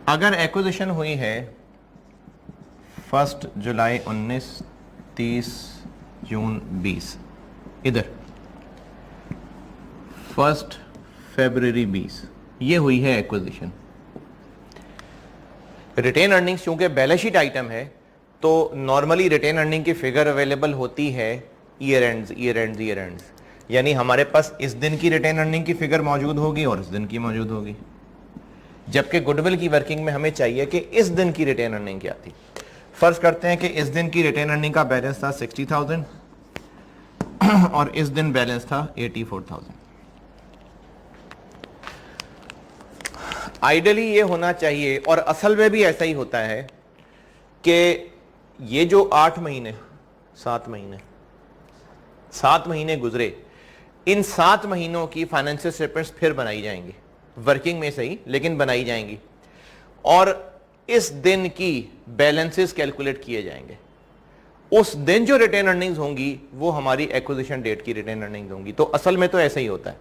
अगर एक्विजिशन हुई है 1 जुलाई 19, 30 जून 20, इधर 1 फरवरी 20, ये हुई है एक्विजिशन। रिटेन अर्निंग्स चूंकि बैलेंस शीट आइटम है तो नॉर्मली रिटेन अर्निंग की फिगर अवेलेबल होती है year ends, year ends, year ends, यानी हमारे पास इस दिन की रिटेन अर्निंग की फिगर मौजूद होगी और इस दिन की मौजूद होगी, जबकि गुडविल की वर्किंग में हमें चाहिए कि इस दिन की रिटेन अर्निंग क्या थी। फर्ज करते हैं कि इस दिन की रिटेन अर्निंग का बैलेंस था 60,000 और इस दिन बैलेंस था 84,000। आइडियली ये होना चाहिए, और असल में भी ऐसा ही होता है, कि ये जो 8 महीने 7 महीने गुजरे, इन 7 महीनों की फाइनेंशियल स्टेटमेंट्स फिर बनाई जाएंगी, वर्किंग में सही लेकिन बनाई जाएंगी, और इस दिन की बैलेंसेस कैलकुलेट किए जाएंगे। उस दिन जो रिटेन अर्निंग्स होंगी वो हमारी एक्विजिशन डेट की रिटेन अर्निंग्स होंगी। तो असल में तो ऐसा ही होता है,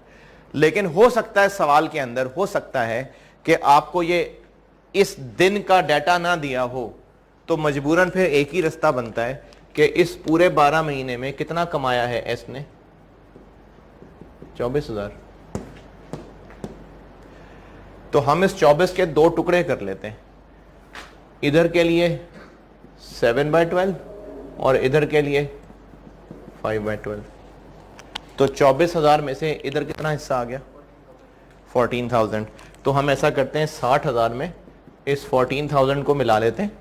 लेकिन हो सकता है सवाल के अंदर हो सकता है कि आपको ये इस दिन का डाटा ना दिया हो, तो मजबूरन फिर एक ही रास्ता बनता है कि इस पूरे 12 महीने में कितना कमाया है एस ने? 24,000। तो हम इस 24 के 2 टुकड़े कर लेते हैं, इधर के लिए 7/12 और इधर के लिए 5/12। तो 24,000 में से इधर कितना हिस्सा आ गया? 14,000। तो हम ऐसा करते हैं 60,000 में इस 14,000 को मिला लेते हैं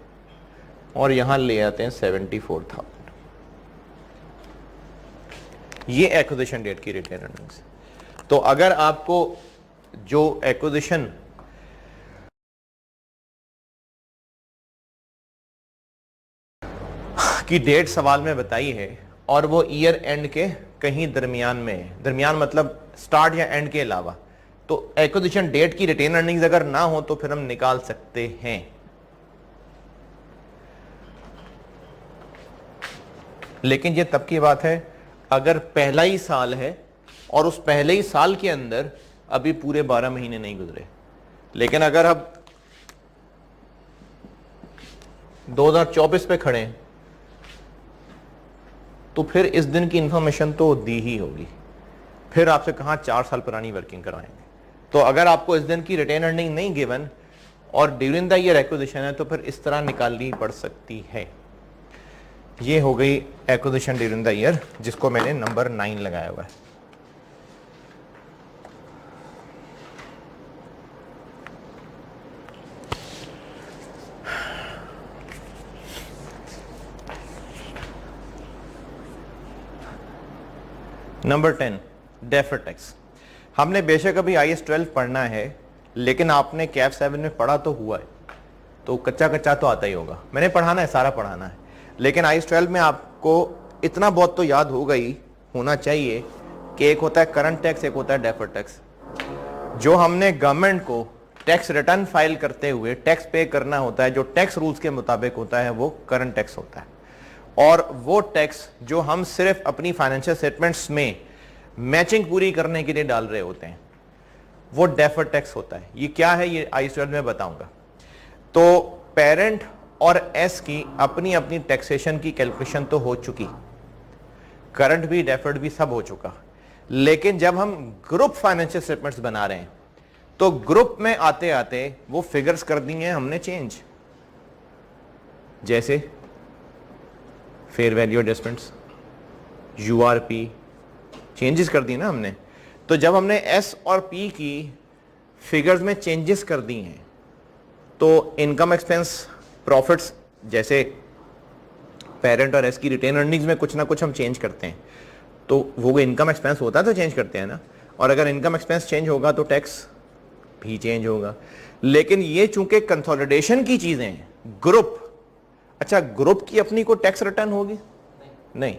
और यहां ले आते हैं 74,000। ये एक्विजिशन डेट की रिटेन अर्निंग्स। तो अगर आपको जो एक्विजिशन की डेट सवाल में बताई है और वो ईयर एंड के कहीं दरमियान में है, दरमियान मतलब स्टार्ट या एंड के अलावा, तो एक्विजिशन डेट की रिटेन अर्निंग्स अगर ना हो तो फिर हम निकाल सकते हैं। लेकिन ये तब की बात है अगर पहला ही साल है और उस पहले ही साल के अंदर अभी पूरे 12 महीने नहीं गुजरे। लेकिन अगर अब 2024 पे खड़े हैं तो फिर इस दिन की इंफॉर्मेशन तो दी ही होगी, फिर आपसे कहां 4 साल पुरानी वर्किंग करवाएंगे। तो अगर आपको इस दिन की रिटेन अर्निंग नहीं गिवन और ड्यूरिंग द ईयर एक्विजिशन है तो फिर इस तरह निकालनी पड़ सकती है। ये हो गई एक्विजिशन ड्यूरिंग द ईयर, जिसको मैंने नंबर 9 लगाया हुआ है। Number 10, deferred tax. हमने बेशक अभी IAS 12 पढ़ना है, लेकिन आपने कैप 7 में पढ़ा तो हुआ है, तो कच्चा कच्चा तो आता ही होगा। मैंने पढ़ाना है, सारा पढ़ाना है, लेकिन IAS 12 में आपको इतना बहुत तो याद होगा ही होना चाहिए कि एक होता है करंट टैक्स, एक होता है डेफर्ड टैक्स। जो हमने गवर्नमेंट को टैक्स रिटर्न फाइल करते हुए टैक्स पे करना होता है, जो टैक्स रूल्स के मुताबिक होता है, वो करंट टैक्स होता है। और वो टैक्स जो हम सिर्फ अपनी फाइनेंशियल स्टेटमेंट्स में मैचिंग पूरी करने के लिए डाल रहे होते हैं, वो डेफर्ड टैक्स होता है। ये क्या है, ये IAS 12 में बताऊंगा। तो पेरेंट और एस की अपनी अपनी टैक्सेशन की कैलकुलेशन तो हो चुकी, करंट भी डेफर्ड भी सब हो चुका, लेकिन जब हम ग्रुप फाइनेंशियल स्टेटमेंट्स बना रहे हैं तो ग्रुप में आते आते वो फिगर्स कर दी हैं हमने चेंज, जैसे fair value adjustments, URP changes कर दी ना हमने। तो जब हमने S और P की फिगर्स में चेंजेस कर दी हैं तो इनकम एक्सपेंस प्रॉफिट्स, जैसे पेरेंट और एस की रिटेन अर्निंग्स में कुछ ना कुछ हम चेंज करते हैं तो वो इनकम एक्सपेंस होता है तो चेंज करते हैं ना, और अगर इनकम एक्सपेंस चेंज होगा तो टैक्स भी चेंज होगा। लेकिन ये चूंकि कंसोलिडेशन की चीजें हैं, ग्रुप, अच्छा ग्रुप की अपनी को टैक्स रिटर्न होगी? नहीं,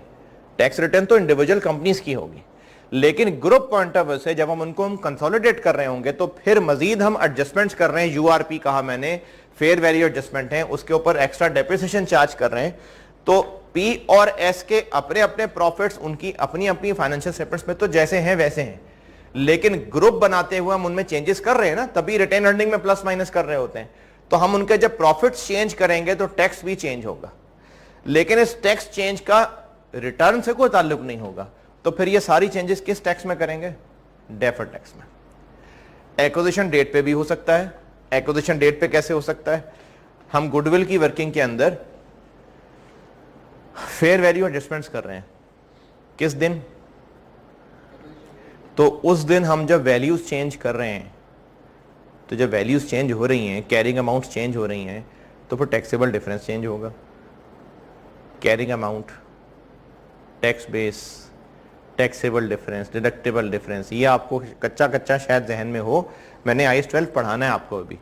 टैक्स रिटर्न तो इंडिविजुअल कंपनीज की होगी, लेकिन ग्रुप पॉइंट ऑफ व्यू से जब हम कंसोलिडेट कर रहे होंगे तो फिर मजीद हम एडजस्टमेंट्स कर रहे हैं। यूआरपी कहा मैंने, फेयर वैल्यू एडजस्टमेंट है, उसके ऊपर एक्स्ट्रा डेप्रिसिएशन चार्ज कर रहे हैं। तो पी और एस के अपने अपने प्रॉफिट्स उनकी अपनी अपनी फाइनेंशियल स्टेटमेंट्स में तो जैसे हैं वैसे हैं, लेकिन ग्रुप बनाते हुए हम उनमें चेंजेस कर रहे हैं ना, तभी रिटेन अर्निंग में प्लस माइनस कर रहे होते हैं। तो हम उनके जब प्रॉफिट्स चेंज करेंगे तो टैक्स भी चेंज होगा, लेकिन इस टैक्स चेंज का रिटर्न से कोई ताल्लुक नहीं होगा। तो फिर ये सारी चेंजेस किस टैक्स में करेंगे? डेफर्ड टैक्स में। एक्विजिशन डेट पे भी हो सकता है। एक्विजिशन डेट पे कैसे हो सकता है? हम गुडविल की वर्किंग के अंदर फेयर वैल्यू एडजस्टमेंट्स कर रहे हैं, किस दिन? तो उस दिन हम जब वैल्यूज चेंज कर रहे हैं, तो जब वैल्यूज चेंज हो रही हैं, कैरिंग अमाउंट्स चेंज हो रही हैं, तो फिर टैक्सेबल डिफरेंस चेंज होगा। Carrying amount, tax base, taxable difference, deductible difference, ये आपको कच्चा कच्चा शायद जहन में हो, मैंने IAS 12 पढ़ाना है आपको अभी।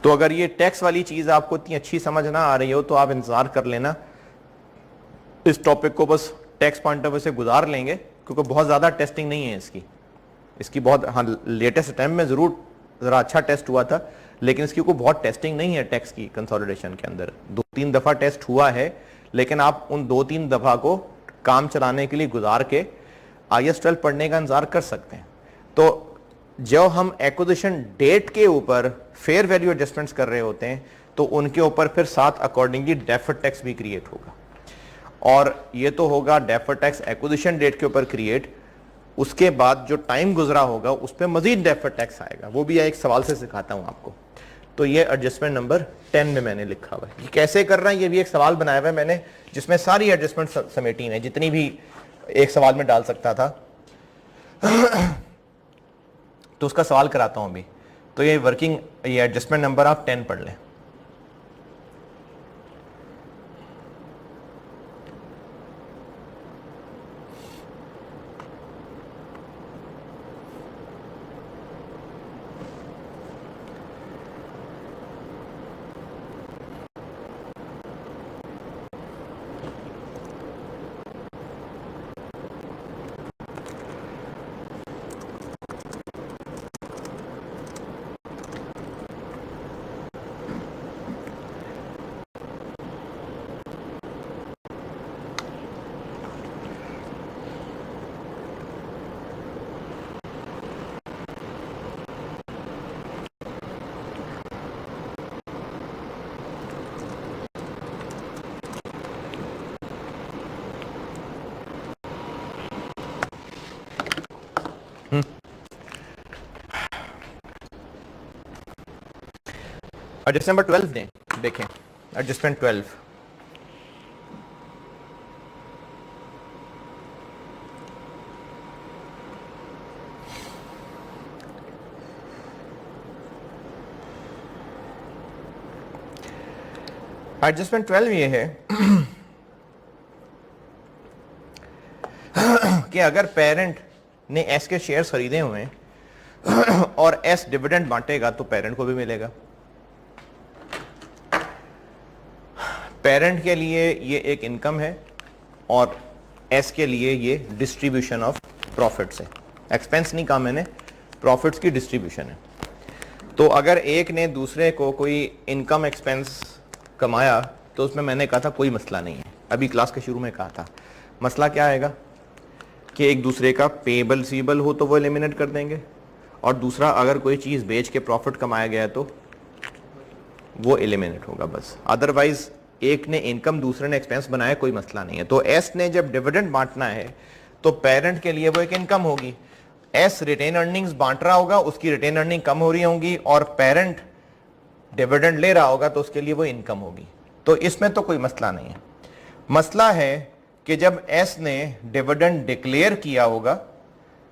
तो अगर ये टैक्स वाली चीज आपको इतनी अच्छी समझ ना आ रही हो तो आप इंतजार कर लेना, इस टॉपिक को बस टैक्स पॉइंट ऑफ व्यू से गुजार लेंगे, क्योंकि बहुत ज्यादा टेस्टिंग नहीं है इसकी बहुत, हाँ लेटेस्ट अटेम्प्ट में जरूर जरा अच्छा टेस्ट हुआ था, लेकिन इसकी कोई बहुत टेस्टिंग नहीं है टैक्स की कंसोलिडेशन के अंदर। 2-3 दफा टेस्ट हुआ है, लेकिन आप उन 2-3 दफा को काम चलाने के लिए गुजार के IAS 12 पढ़ने का इंतजार कर सकते हैं। तो जब हम एक्विजिशन डेट के ऊपर फेयर वैल्यू एडजस्टमेंट्स कर रहे होते हैं तो उनके ऊपर फिर साथ अकॉर्डिंगली डेफर्ड टैक्स भी क्रिएट होगा, और ये तो होगा डेफर्ड टैक्स एक्विजिशन डेट के ऊपर क्रिएट, उसके बाद जो टाइम गुजरा होगा उस पर मजीद डेफर्ड टैक्स आएगा, वो भी एक सवाल से सिखाता हूं आपको। तो ये एडजस्टमेंट नंबर 10 में मैंने लिखा हुआ है। ये कैसे कर रहा है ये भी एक सवाल बनाया हुआ है मैंने, जिसमें सारी एडजस्टमेंट समेटी है जितनी भी एक सवाल में डाल सकता था। तो उसका सवाल कराता हूं अभी। तो ये वर्किंग, ये एडजस्टमेंट नंबर आप 10 पढ़ लें। एडजस्टमेंट नंबर 12 देखें, एडजस्टमेंट 12। एडजस्टमेंट 12 ये है कि अगर पेरेंट ने एस के शेयर्स खरीदे हुए हैं और एस डिविडेंड बांटेगा तो पेरेंट को भी मिलेगा। पेरेंट के लिए ये एक इनकम है और एस के लिए ये डिस्ट्रीब्यूशन ऑफ प्रॉफिट्स है। एक्सपेंस नहीं कहा मैंने, प्रॉफिट्स की डिस्ट्रीब्यूशन है। तो अगर एक ने दूसरे को कोई इनकम एक्सपेंस कमाया तो उसमें मैंने कहा था कोई मसला नहीं है, अभी क्लास के शुरू में कहा था। मसला क्या आएगा कि एक दूसरे का पेबल रिसीवेबल हो तो वो एलिमिनेट कर देंगे, और दूसरा अगर कोई चीज़ बेच के प्रॉफिट कमाया गया तो वो एलिमिनेट होगा बस। अदरवाइज एक ने इनकम दूसरे ने एक्सपेंस बनाया, कोई मसला नहीं है। तो एस ने जब डिविडेंड बांटना है तो पेरेंट के लिए वो एक इनकम होगी। एस रिटेन अर्निंग्स बांट रहा होगा, उसकी रिटेन अर्निंग कम हो रही होंगी, और पेरेंट डिविडेंड ले रहा होगा तो उसके लिए वो इनकम होगी। तो इसमें तो कोई मसला नहीं है। मसला है कि जब एस ने डिविडेंड डिक्लेयर किया होगा,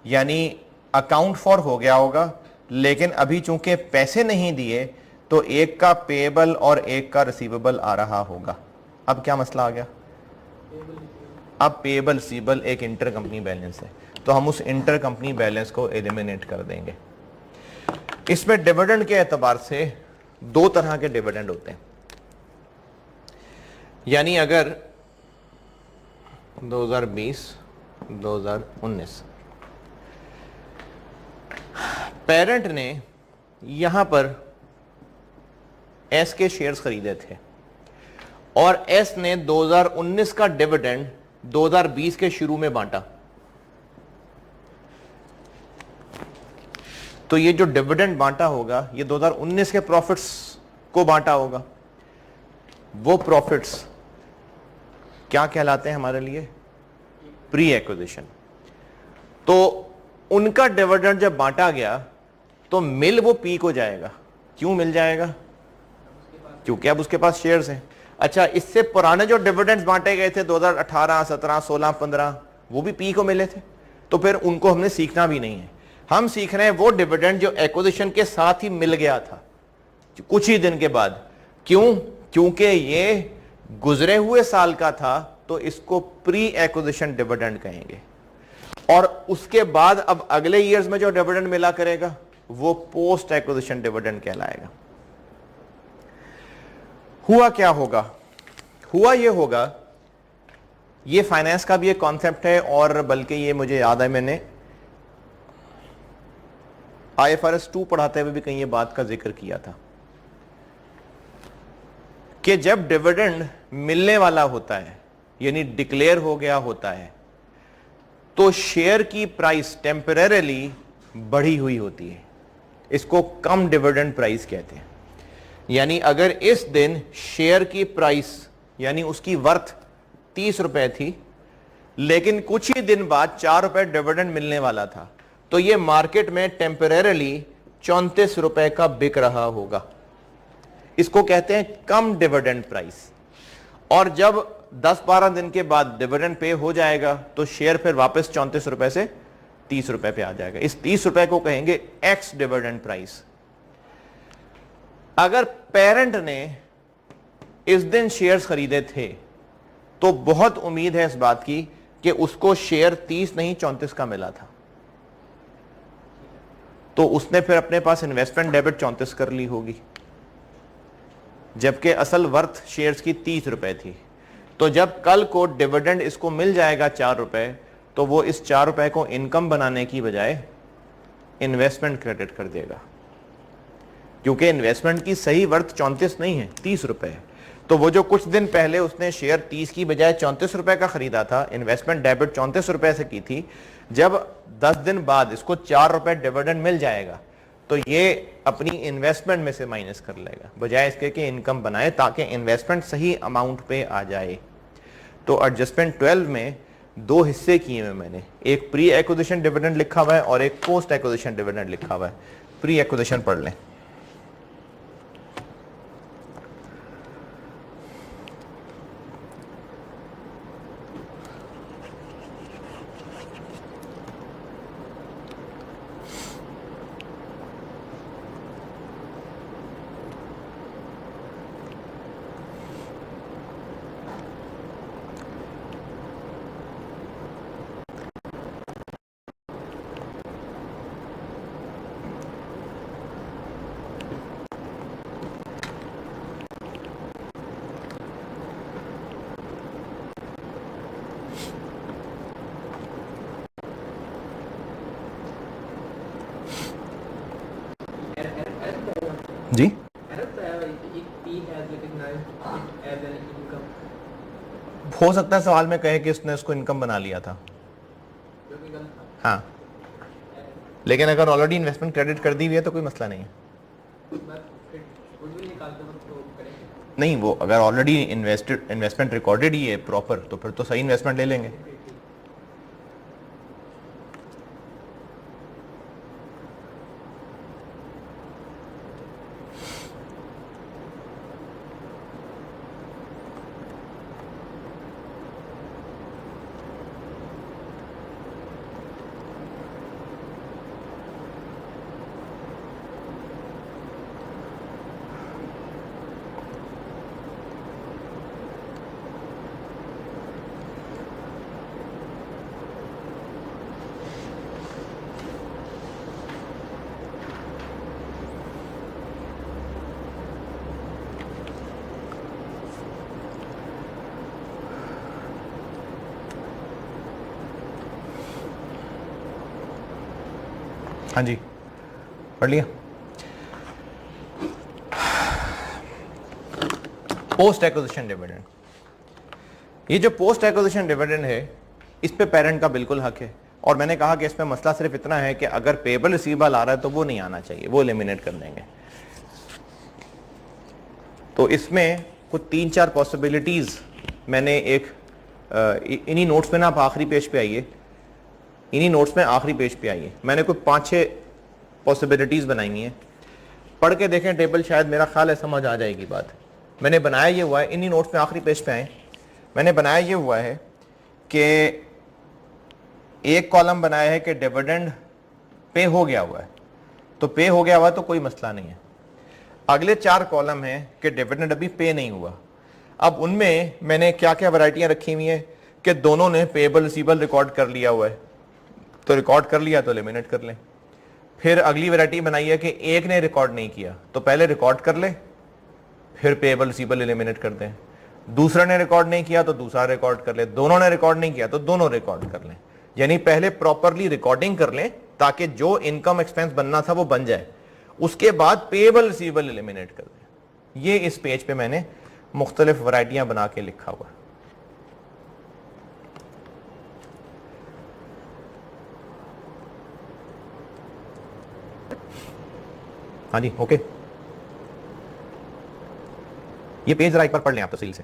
यानी अकाउंट फॉर हो गया होगा, लेकिन अभी चूंकि पैसे नहीं दिए तो एक का पेएबल और एक का रिसीवेबल आ रहा होगा। अब क्या मसला आ गया? अब पेएबल रिसीवेबल एक इंटर कंपनी बैलेंस है, तो हम उस इंटर कंपनी बैलेंस को एलिमिनेट कर देंगे। इसमें डिविडेंड के एतबार से दो तरह के डिविडेंड होते हैं, यानी अगर 2020-2019 पेरेंट ने यहां पर एस के शेयर्स खरीदे थे और एस ने 2019 का डिविडेंड 2020 के शुरू में बांटा, तो ये जो डिविडेंड बांटा होगा ये 2019 के प्रॉफिट्स को बांटा होगा। वो प्रॉफिट्स क्या कहलाते हैं हमारे लिए? Pre acquisition. तो उनका डिविडेंड जब बांटा गया तो मिल वो पी को जाएगा। क्यों मिल जाएगा? क्योंकि अब उसके पास शेयर्स हैं। अच्छा, इससे पुराने जो डिविडेंड्स बांटे गए थे 2018, 17, 16, 15, वो भी पी को मिले थे, तो फिर उनको हमने सीखना भी नहीं है। हम सीख रहे हैं वो डिविडेंड जो एक्विजिशन के साथ ही मिल गया था कुछ ही दिन के बाद। क्यों? क्योंकि ये गुजरे हुए साल का था, तो इसको प्री एक्विजिशन डिविडेंड कहेंगे। और उसके बाद अब अगले ईयर्स में जो डिविडेंड मिला करेगा वो पोस्ट एक्विजिशन डिविडेंड कहलाएगा। हुआ क्या होगा? हुआ ये होगा, ये फाइनेंस का भी एक कॉन्सेप्ट है, और बल्कि ये मुझे याद है मैंने IFRS 2 पढ़ाते हुए भी कहीं ये बात का जिक्र किया था कि जब डिविडेंड मिलने वाला होता है, यानी डिक्लेयर हो गया होता है, तो शेयर की प्राइस टेम्परेरीली बढ़ी हुई होती है। इसको कम डिविडेंड प्राइस कहते हैं। यानी अगर इस दिन शेयर की प्राइस यानी उसकी वर्थ 30 रुपए थी, लेकिन कुछ ही दिन बाद 4 रुपए डिविडेंड मिलने वाला था, तो ये मार्केट में टेम्परेरीली 34 रुपए का बिक रहा होगा। इसको कहते हैं कम डिविडेंड प्राइस। और जब 10-12 दिन के बाद डिविडेंड पे हो जाएगा तो शेयर फिर वापस 34 रुपए से 30 रुपए पे आ जाएगा। इस 30 रुपए को कहेंगे एक्स डिविडेंड प्राइस। अगर पेरेंट ने इस दिन शेयर्स खरीदे थे तो बहुत उम्मीद है इस बात की कि उसको शेयर 30 नहीं 34 का मिला था, तो उसने फिर अपने पास इन्वेस्टमेंट डेबिट 34 कर ली होगी, जबकि असल वर्थ शेयर्स की 30 रुपए थी। तो जब कल को डिविडेंड इसको मिल जाएगा 4 रुपए, तो वो इस 4 रुपए को इनकम बनाने की बजाय इन्वेस्टमेंट क्रेडिट कर देगा, क्योंकि इन्वेस्टमेंट की सही वर्थ 34 नहीं है, 30 रुपए है। तो वो जो कुछ दिन पहले उसने शेयर 30 की बजाय 34 रुपए का खरीदा था, इन्वेस्टमेंट डेबिट 34 रुपए से की थी, जब 10 दिन बाद इसको 4 रुपए डिविडेंड मिल जाएगा तो ये अपनी इन्वेस्टमेंट में से माइनस कर लेगा, बजाय इसके कि इनकम बनाए, ताकि इन्वेस्टमेंट सही अमाउंट पे आ जाए। तो एडजस्टमेंट 12 में दो हिस्से किए हुए मैंने, एक प्री एक्विजिशन डिविडेंड लिखा हुआ है और एक पोस्ट एक्विजिशन डिविडेंड लिखा हुआ है। प्री एक्विजिशन पढ़ लें। जी, हो सकता है सवाल में कहे कि उसने उसको इनकम बना लिया था। हाँ, लेकिन अगर ऑलरेडी इन्वेस्टमेंट क्रेडिट कर दी हुई है तो कोई मसला नहीं है। नहीं, वो अगर ऑलरेडी इन्वेस्टमेंट रिकॉर्डेड ही है प्रॉपर, तो फिर तो सही इन्वेस्टमेंट ले लेंगे। हाँ जी, पढ़ लिया। पोस्ट एक्विजिशन डिविडेंड, ये जो पोस्ट एक्विजिशन डिविडेंड है इस पे पेरेंट का बिल्कुल हक है, और मैंने कहा कि इसमें मसला सिर्फ इतना है कि अगर पेबल रिसीवेबल आ रहा है तो वो नहीं आना चाहिए, वो एलिमिनेट कर देंगे। तो इसमें कुछ 3-4 पॉसिबिलिटीज मैंने इन्हीं नोट्स में ना, आप आखिरी पेज पे आइए, इन्हीं नोट्स में आखिरी पेज पे आइए, मैंने कुछ 5-6 पॉसिबिलिटीज बनाई हुई हैं, पढ़ के देखें टेबल, शायद मेरा ख्याल है समझ आ जाएगी बात। मैंने बनाया ये हुआ है, इन्हीं नोट्स में आखिरी पेज पे आए, मैंने बनाया ये हुआ है कि एक कॉलम बनाया है कि डिविडेंड पे हो गया हुआ है, तो पे हो गया हुआ तो कोई मसला नहीं है। अगले 4 कॉलम हैं कि डिविडेंड अभी पे नहीं हुआ। अब उनमें मैंने क्या क्या वैरायटियां रखी हुई हैं कि दोनों ने पेबल रिसीवेबल रिकॉर्ड कर लिया हुआ है, तो रिकॉर्ड कर लिया तो एलिमिनेट कर लें। फिर अगली वैरायटी बनाई है कि एक ने रिकॉर्ड नहीं किया, तो पहले रिकॉर्ड कर ले, फिर पेबल रिसीवेबल एलिमिनेट कर दें। दूसरा ने रिकॉर्ड नहीं किया तो दूसरा रिकॉर्ड कर ले, दोनों ने रिकॉर्ड नहीं किया तो दोनों रिकॉर्ड कर लें। यानी पहले प्रॉपरली रिकॉर्डिंग कर लें ताकि जो इनकम एक्सपेंस बनना था वो बन जाए, उसके बाद पेबल रिसीवेबल एलिमिनेट कर दें। ये इस पेज पे मैंने मुख्तलिफ वैरायटियां बना के लिखा हुआ है। हाँ जी, ओके, ये पेज जरा एक बार पढ़ लें आप तफसील से।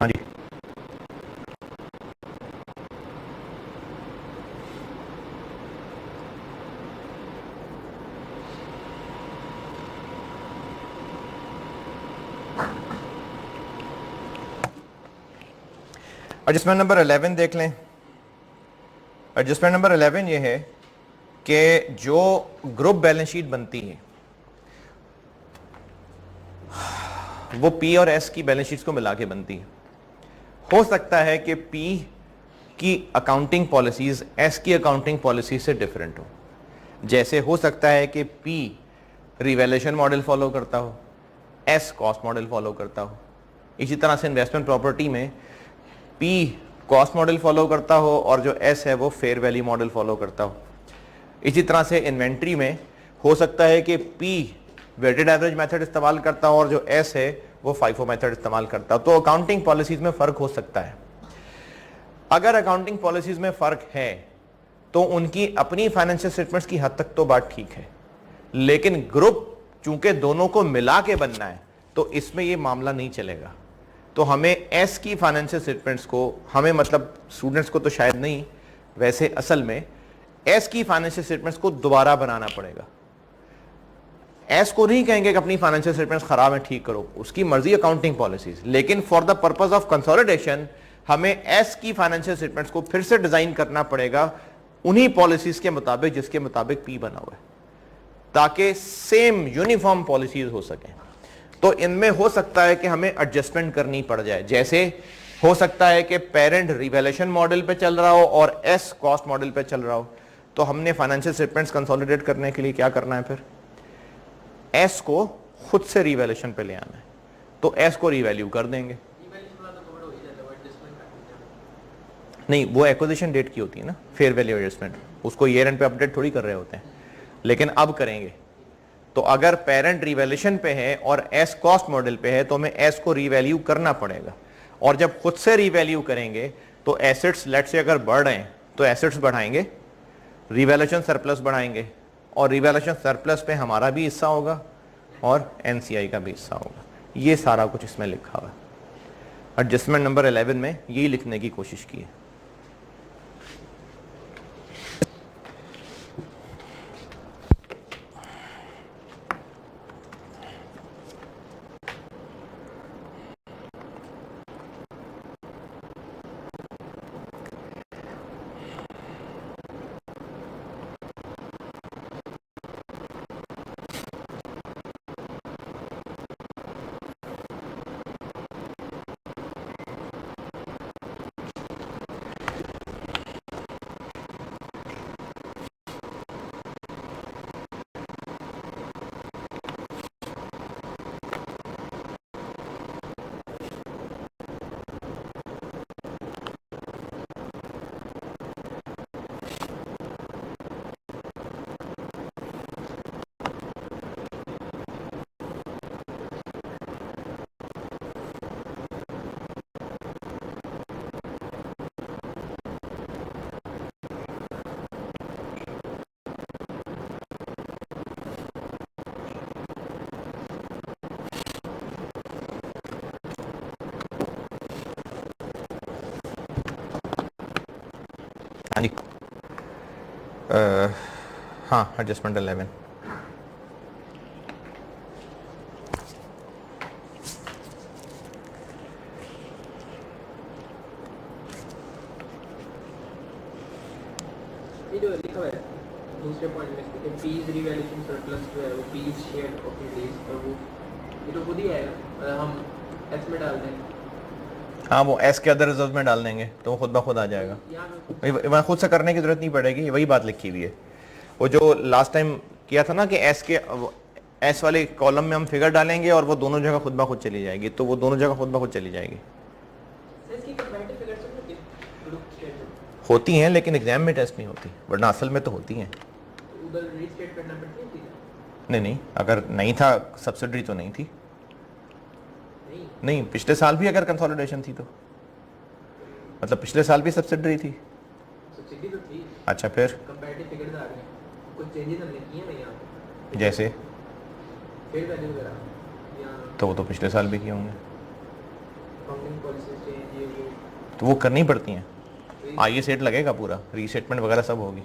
हाँ जी, एडजस्टमेंट नंबर 11 देख लें। एडजस्टमेंट नंबर 11 ये है कि जो ग्रुप बैलेंस शीट बनती है वो पी और एस की बैलेंस शीट्स को मिला के बनती है। हो सकता है कि पी की अकाउंटिंग पॉलिसीज एस की अकाउंटिंग पॉलिसी से डिफरेंट हो। जैसे हो सकता है कि पी रिवैल्यूएशन मॉडल फॉलो करता हो, एस कॉस्ट मॉडल फॉलो करता हो। इसी तरह से इन्वेस्टमेंट प्रॉपर्टी में पी कॉस्ट मॉडल फॉलो करता हो और जो एस है वो फेयर वैल्यू मॉडल फॉलो करता हो। इसी तरह से इन्वेंट्री में हो सकता है कि पी वेटेड एवरेज मेथड इस्तेमाल करता हो और जो एस है वो फाइफो मेथड इस्तेमाल करता हो। तो अकाउंटिंग पॉलिसीज में फर्क हो सकता है। अगर अकाउंटिंग पॉलिसीज में फर्क है तो उनकी अपनी फाइनेंशियल स्टेटमेंट्स की हद तक तो बात ठीक है, लेकिन ग्रुप चूंकि दोनों को मिला के बनना है तो इसमें ये मामला नहीं चलेगा। तो हमें एस की फाइनेंशियल स्टेटमेंट्स को, हमें मतलब स्टूडेंट्स को तो शायद नहीं, वैसे असल में एस की फाइनेंशियल स्टेटमेंट्स को दोबारा बनाना पड़ेगा। एस को नहीं कहेंगे कि अपनी फाइनेंशियल स्टेटमेंट्स खराब है ठीक करो, उसकी मर्जी अकाउंटिंग पॉलिसीज, लेकिन for the purpose of consolidation हमें एस की फाइनेंशियल स्टेटमेंट्स को फिर से डिजाइन करना पड़ेगा उन्हीं पॉलिसीज के मुताबिक जिसके मुताबिक पी बना हुआ है, ताकि सेम यूनिफॉर्म पॉलिसीज हो सके। तो इनमें हो सकता है कि हमें एडजस्टमेंट करनी पड़ जाए। जैसे हो सकता है कि पेरेंट रिवैल्यूएशन मॉडल पे चल रहा हो और एस कॉस्ट मॉडल पे चल रहा हो, तो हमने फाइनेंशियल स्टेटमेंट्स कंसोलिडेट करने के लिए क्या करना है, फिर एस को खुद से रिवैल्यूएशन पे ले आना है, तो एस को रिवैल्यू कर देंगे। नहीं, वो एक्विजिशन डेट की होती है ना, फेयर वैल्यू एडजस्टमेंट, उसको ईयर एंड पे अपडेट थोड़ी कर रहे होते हैं, लेकिन अब करेंगे। तो अगर पेरेंट रिवैल्यूएशन पे है और एस कॉस्ट मॉडल पे है तो हमें एस को रिवैल्यू करना पड़ेगा, और जब खुद से रिवैल्यू करेंगे तो एसेट्स लेट से अगर बढ़ रहे हैं तो एसेट्स बढ़ाएंगे, रिवैल्यूएशन सरप्लस बढ़ाएंगे, और रिवैल्यूएशन सरप्लस पे हमारा भी हिस्सा होगा और एनसीआई का भी हिस्सा होगा। ये सारा कुछ इसमें लिखा हुआ है। एडजस्टमेंट नंबर 11 में यही लिखने की कोशिश की है। हाँ जी, हाँ एडजस्टमेंट 11। ये जो लिखा हुआ है दूसरे पॉइंट में कि पीस रिवैल्यूएशन सरप्लस जो है वो पीस शेयर ऑफ रिलीज, और वो ये तो खुद ही आएगा, हम एस में डाल देंगे। हाँ, वो एस के अदर रिजर्व में डाल देंगे तो वो खुद ब खुद आ जाएगा। वहाँ खुद से करने की जरूरत नहीं पड़ेगी, वही बात लिखी हुई है। वो जो लास्ट टाइम किया था ना कि एस वाले कॉलम में हम फिगर डालेंगे और वो दोनों जगह खुद ब खुद चली जाएगी, तो वो दोनों जगह खुद ब खुद चली जाएगी। होती हैं लेकिन एग्जाम में टेस्ट नहीं होती, वरना असल में तो होती हैं। उधर रीस्टेट करना पड़ती है? नहीं, अगर नहीं था सब्सिडरी तो नहीं थी। नहीं, पिछले साल भी अगर कंसोलिडेशन थी तो, मतलब पिछले साल भी सब्सिडरी थी। सब्सिडी तो थी। अच्छा, फिर कंपैरेटिव फिगर्स आ रहे हैं, कुछ चेंजेस हमने किए हैं यहां पे, जैसे फेयर वैल्यू वगैरह यहां, तो वो तो पिछले साल भी किए होंगे, अकाउंटिंग पॉलिसी चेंज ये वो, तो वो करनी पड़ती हैं। ये सेट लगेगा पूरा, रीसेटमेंट वगैरह सब होगी।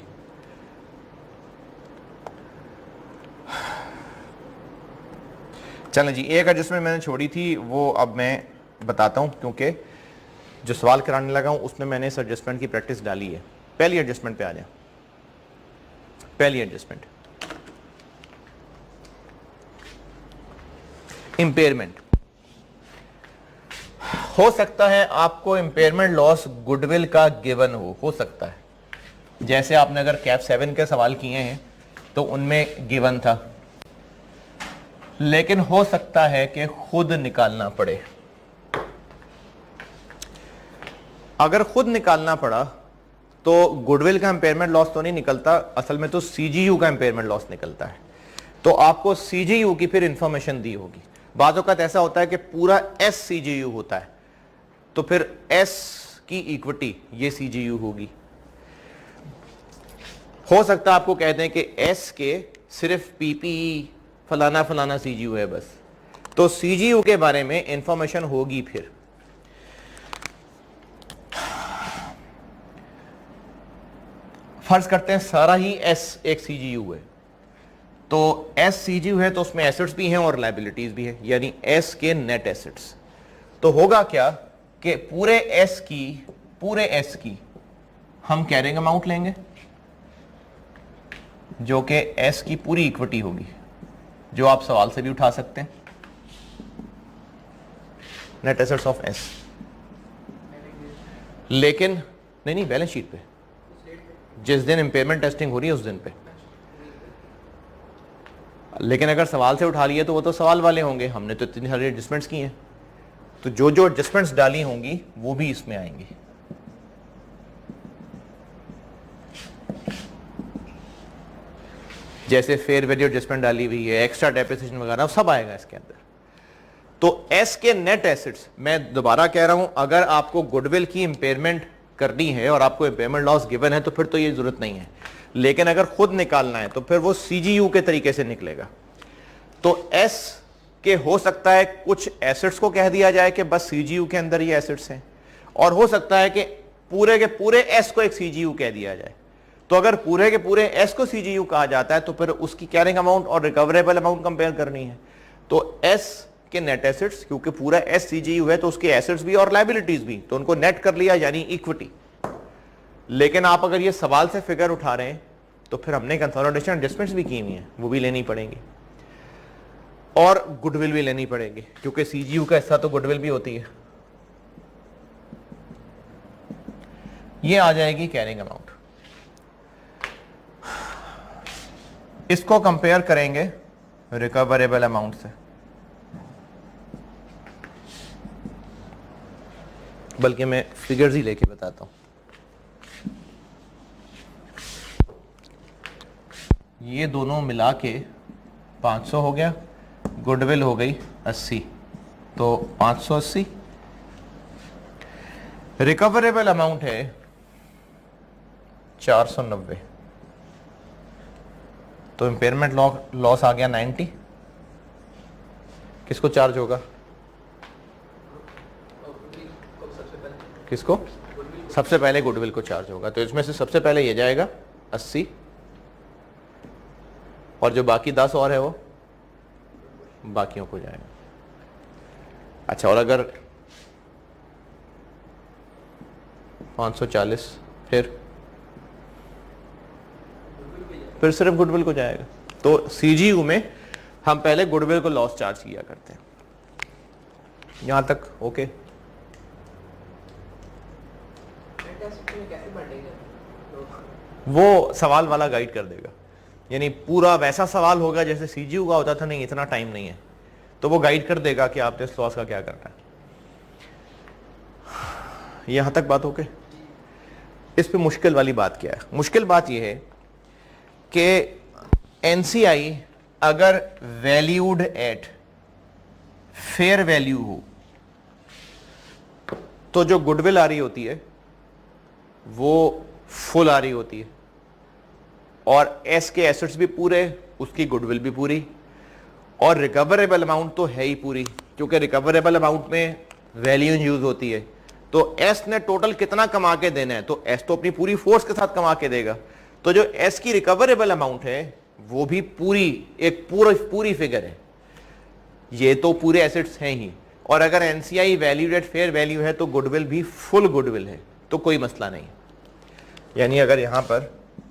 चलें जी, एक एडजस्टमेंट मैंने छोड़ी थी वो अब मैं बताता हूं, क्योंकि जो सवाल कराने लगा हूं उसमें मैंने इस एडजस्टमेंट की प्रैक्टिस डाली है। पहली एडजस्टमेंट पे आ जाए। पहली एडजस्टमेंट, इम्पेयरमेंट। हो सकता है आपको इम्पेयरमेंट लॉस गुडविल का गिवन हो सकता है। जैसे आपने अगर कैप 7 के सवाल किए हैं तो उनमें गिवन था, लेकिन हो सकता है कि खुद निकालना पड़े। अगर खुद निकालना पड़ा तो गुडविल का इम्पेयरमेंट लॉस तो नहीं निकलता, असल में तो सीजीयू का इम्पेयरमेंट लॉस निकलता है। तो आपको सीजीयू की फिर इंफॉर्मेशन दी होगी। बाज़ औक़ात ऐसा होता है कि पूरा एस सीजीयू होता है, तो फिर एस की इक्विटी ये सीजीयू होगी। हो सकता है आपको कहते हैं कि एस के सिर्फ पीपीई फलाना फलाना सीजीयू है बस, तो सीजीयू के बारे में इंफॉर्मेशन होगी। फिर फर्ज करते हैं सारा ही एस एक सीजीयू है, तो एस सीजीयू है तो उसमें एसेट्स भी हैं और लायबिलिटीज भी हैं, यानी एस के नेट एसेट्स। तो होगा क्या कि पूरे एस की हम कैरिंग अमाउंट लेंगे जो कि एस की पूरी इक्विटी होगी, जो आप सवाल से भी उठा सकते हैं, नेट एसेट्स ऑफ एस। लेकिन नहीं, बैलेंस शीट पे जिस दिन इम्पेयरमेंट टेस्टिंग हो रही है उस दिन पे। लेकिन अगर सवाल से उठा लिए तो वो तो सवाल वाले होंगे, हमने तो इतनी सारी एडजस्टमेंट्स की हैं, तो जो जो एडजस्टमेंट्स डाली होंगी वो भी इसमें आएंगी। जैसे फेयर वैल्यू एडजस्टमेंट डाली हुई है, एक्स्ट्रा डेप्रिसिएशन वगैरह सब आएगा इसके अंदर। तो एस के नेट एसेट्स, मैं दोबारा कह रहा हूं, अगर आपको गुडविल की इंपेयरमेंट करनी है और आपको इंपेयरमेंट लॉस गिवन है तो फिर तो ये जरूरत नहीं है, लेकिन अगर खुद निकालना है तो फिर वो सीजीयू के तरीके से निकलेगा। तो एस कि हो सकता है कुछ एसेट्स को कह दिया जाए कि बस सीजीयू के अंदर ये एसेट्स हैं, और हो सकता है कि पूरे के पूरे एस को एक सीजीयू कह दिया जाए। तो अगर पूरे के पूरे एस को सीजीयू कहा जाता है तो फिर उसकी कैरिंग अमाउंट और रिकवरेबल अमाउंट कंपेयर करनी है। तो एस के नेट एसेट्स, क्योंकि पूरा एस सीजीयू है तो उसके एसेट्स भी और लायबिलिटीज भी, तो उनको नेट कर लिया यानी इक्विटी। लेकिन आप अगर ये सवाल से फिगर उठा रहे हैं तो फिर हमने कंसोलिडेशन एडजस्टमेंट्स भी की हुई हैं, वो भी लेनी पड़ेंगी, और गुडविल भी लेनी पड़ेगी, क्योंकि सीजीयू का हिस्सा तो गुडविल भी होती है। ये आ जाएगी कैरिंग अमाउंट। इसको कंपेयर करेंगे रिकवरेबल अमाउंट से, बल्कि मैं फिगर्स ही लेके बताता हूं। ये दोनों मिला के 500 हो गया, गुडविल हो गई 80, तो 580। रिकवरेबल अमाउंट है 490, तो इंपेयरमेंट लॉस आ गया 90। किसको चार्ज होगा? किसको? सबसे पहले गुडविल को चार्ज होगा, तो इसमें से सबसे पहले ये जाएगा 80, और जो बाकी 10 और है वो बाकियों को जाएगा। अच्छा, और अगर 540 फिर सिर्फ गुडविल को जाएगा। तो सीजीयू में हम पहले गुडविल को लॉस चार्ज किया करते हैं। यहां तक ओके? वो सवाल वाला गाइड कर देगा, यानी पूरा वैसा सवाल होगा जैसे सीजीयू का होता था, नहीं इतना टाइम नहीं है, तो वो गाइड कर देगा कि आपने इस लॉस का क्या करना है। यहां तक बात ओके? इस पे मुश्किल वाली बात क्या है? मुश्किल बात यह है कि एनसीआई अगर वैल्यूड एट फेयर वैल्यू हो तो जो गुडविल आ रही होती है वो फुल आ रही होती है, और एस के एसेट्स भी पूरे, उसकी गुडविल भी पूरी, और रिकवरेबल अमाउंट तो है ही पूरी, क्योंकि रिकवरेबल अमाउंट में वैल्यू यूज होती है। तो एस ने टोटल कितना कमा के देना है, तो एस तो अपनी पूरी फोर्स के साथ कमा के देगा, तो जो एस की रिकवरेबल अमाउंट है वो भी पूरी एक पूरी फिगर है। ये तो पूरे एसेट्स हैं ही, और अगर NCI valued at fair value है तो गुडविल भी फुल गुडविल है, तो कोई मसला नहीं। यानी अगर यहां पर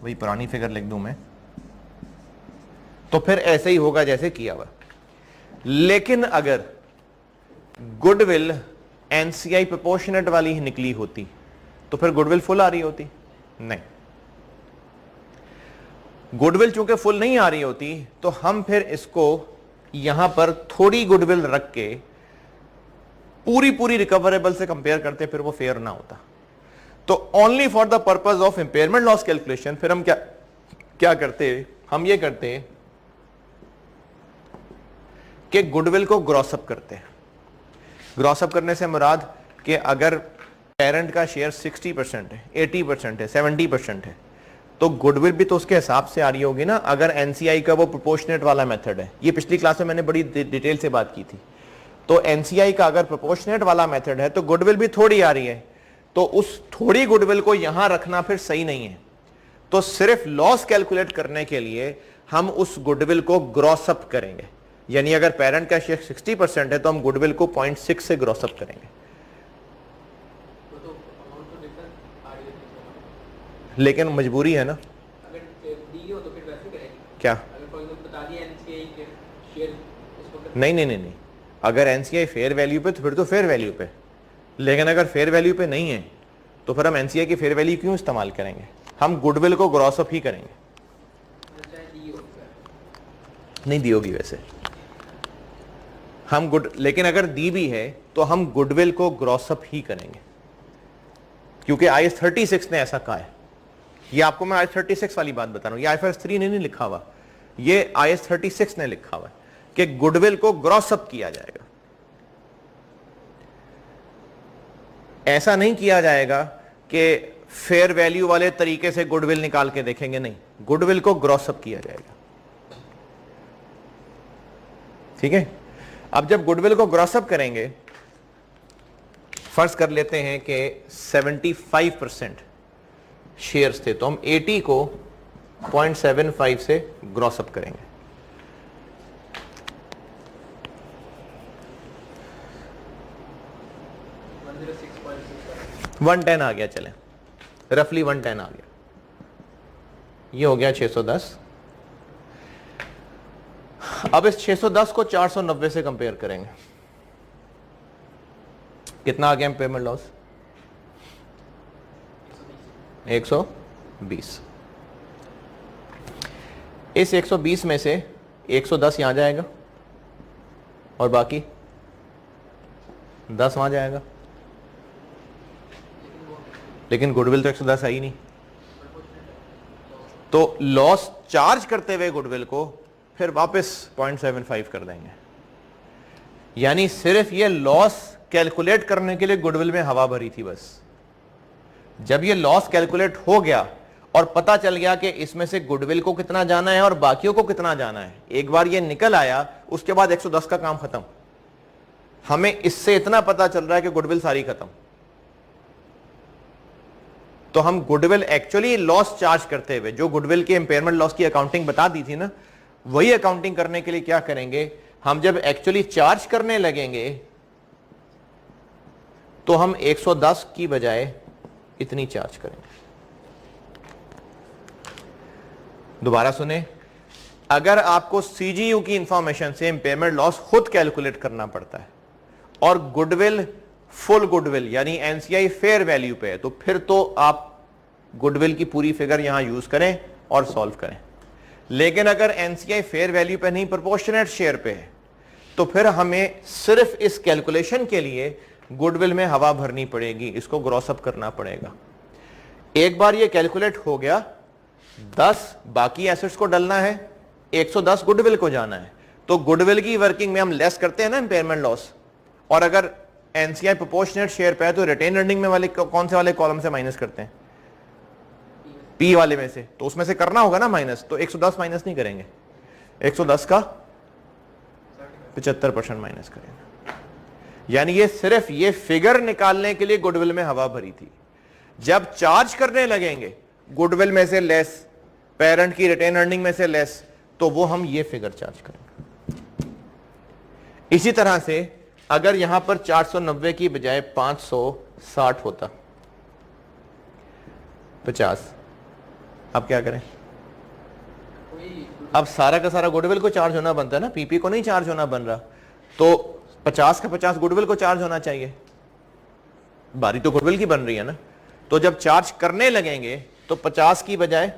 वही पुरानी फिगर लिख दूं मैं, तो फिर ऐसे ही होगा जैसे किया हुआ। लेकिन अगर गुडविल एनसीआई प्रोपोर्शनेट वाली ही निकली होती तो फिर गुडविल फुल आ रही होती? नहीं, गुडविल चूंकि फुल नहीं आ रही होती तो हम फिर इसको यहां पर थोड़ी गुडविल रख के पूरी रिकवरेबल से कंपेयर करते, फिर वो फेयर ना होता। तो only for the purpose of impairment loss calculation फिर हम क्या करते, हम ये करते कि गुडविल को ग्रॉसअप करते हैं। ग्रॉसअप करने से मुराद कि अगर पेरेंट का शेयर 60% है, 80% है, 70% है, तो गुडविल भी तो उसके हिसाब से आ रही होगी ना। अगर एनसीआई का वो प्रोपोर्शनेट वाला मेथड है, ये पिछली क्लास में मैंने बड़ी डिटेल से बात की थी, तो एनसीआई का अगर प्रोपोर्शनेट वाला मेथड है तो गुडविल भी थोड़ी आ रही है, तो उस थोड़ी गुडविल को यहां रखना फिर सही नहीं है। तो सिर्फ लॉस कैलकुलेट करने के लिए हम उस गुडविल को ग्रॉसअप करेंगे, यानी अगर पेरेंट का शेयर 60% है तो हम गुडविल को 0.6 से ग्रॉसअप करेंगे। लेकिन मजबूरी है ना, अगर दी हो तो फिर वैसे करेंगे क्या? अगर कोई बता दिया एनसीआई के शेयर उसको नहीं, अगर एनसीआई फेयर वैल्यू पे तो फिर तो फेयर वैल्यू पे, लेकिन अगर फेयर वैल्यू पे नहीं है तो फिर हम एनसीआई की फेयर वैल्यू क्यों इस्तेमाल करेंगे? हम गुडविल को ग्रॉसअप ही करेंगे। नहीं दी होगी वैसे हम लेकिन अगर दी भी है तो हम गुडविल को ग्रॉसअप ही करेंगे, क्योंकि IAS 36 ने ऐसा कहा है। ये आपको मैं IAS 36 वाली बात बता रहा हूं, ये IFRS 3 ने नहीं लिखा हुआ, ये IAS 36 ने लिखा हुआ है कि गुडविल को ग्रॉसअप किया जाएगा। ऐसा नहीं किया जाएगा कि फेयर वैल्यू वाले तरीके से गुडविल निकाल के देखेंगे, नहीं, गुडविल को ग्रॉसअप किया जाएगा। ठीक है? अब जब गुडविल को ग्रॉसअप करेंगे, फर्ज कर लेते हैं कि 75% शेयर्स थे, तो हम 80 को 0.75 से ग्रॉसअप करेंगे। वन 110 आ गया, चलें रफली 110 आ गया, ये हो गया 610। अब इस 610 को 490 से कंपेयर करेंगे, कितना आ गया इम्पेयरमेंट लॉस? 120। इस 120 में से 110 यहां जाएगा और बाकी 10 वहां जाएगा, लेकिन गुडविल तो 110 है ही नहीं, तो लॉस चार्ज करते हुए गुडविल को फिर वापस 0.75 कर देंगे। यानी सिर्फ ये लॉस कैलकुलेट करने के लिए गुडविल में हवा भरी थी बस। जब ये लॉस कैलकुलेट हो गया और पता चल गया कि इसमें से गुडविल को कितना जाना है और बाकियों को कितना जाना है, एक बार ये निकल आया, उसके बाद 110 का काम खत्म। हमें इससे इतना पता चल रहा है कि गुडविल सारी खत्म। तो हम गुडविल एक्चुअली लॉस चार्ज करते हुए, जो गुडविल की इंपेयरमेंट लॉस की अकाउंटिंग बता दी थी ना, वही अकाउंटिंग करने के लिए क्या करेंगे, हम जब एक्चुअली चार्ज करने लगेंगे तो हम 110 की बजाय इतनी चार्ज करेंगे। दोबारा सुने, अगर आपको सीजीयू की इंफॉर्मेशन से इंपेयरमेंट लॉस खुद कैलकुलेट करना पड़ता है और गुडविल फुल गुडविल यानी एनसीआई फेयर वैल्यू पे है, तो फिर तो आप गुडविल की पूरी फिगर यहां यूज करें और सॉल्व करें। लेकिन अगर एनसीआई फेयर वैल्यू पे नहीं, प्रोपोर्शनेट शेयर पे है, तो फिर हमें सिर्फ इस कैलकुलेशन के लिए गुडविल में हवा भरनी पड़ेगी, इसको ग्रॉसअप करना पड़ेगा। एक बार ये कैलकुलेट हो गया, 10 बाकी एसेट्स को डलना है, 110 गुडविल को जाना है। तो गुडविल की वर्किंग में हम लेस करते हैं ना इंपेयरमेंट लॉस, और अगर एनसीआई प्रोपोर्शनेट शेयर पे है तो रिटेन अर्निंग में वाले कौन से वाले कॉलम से माइनस करते हैं? पी वाले में से, तो उसमें से करना होगा ना माइनस, तो 110 माइनस नहीं करेंगे, 110 का 75% माइनस करेंगे। यानी ये सिर्फ ये फिगर निकालने के लिए गुडविल में हवा भरी थी। जब चार्ज करने लगेंगे गुडविल में से लेस, पेरेंट की रिटेन अर्निंग में से लेस, तो वो हम ये फिगर चार्ज करेंगे। इसी तरह से अगर यहां पर 490 की बजाय 560 होता, 50, अब क्या करें? अब सारा का सारा गुडविल को चार्ज होना बनता है ना, पीपी को नहीं चार्ज होना बन रहा, तो 50 का 50 गुडविल को चार्ज होना चाहिए। बारी तो गुडविल की बन रही है ना, तो जब चार्ज करने लगेंगे तो 50 की बजाय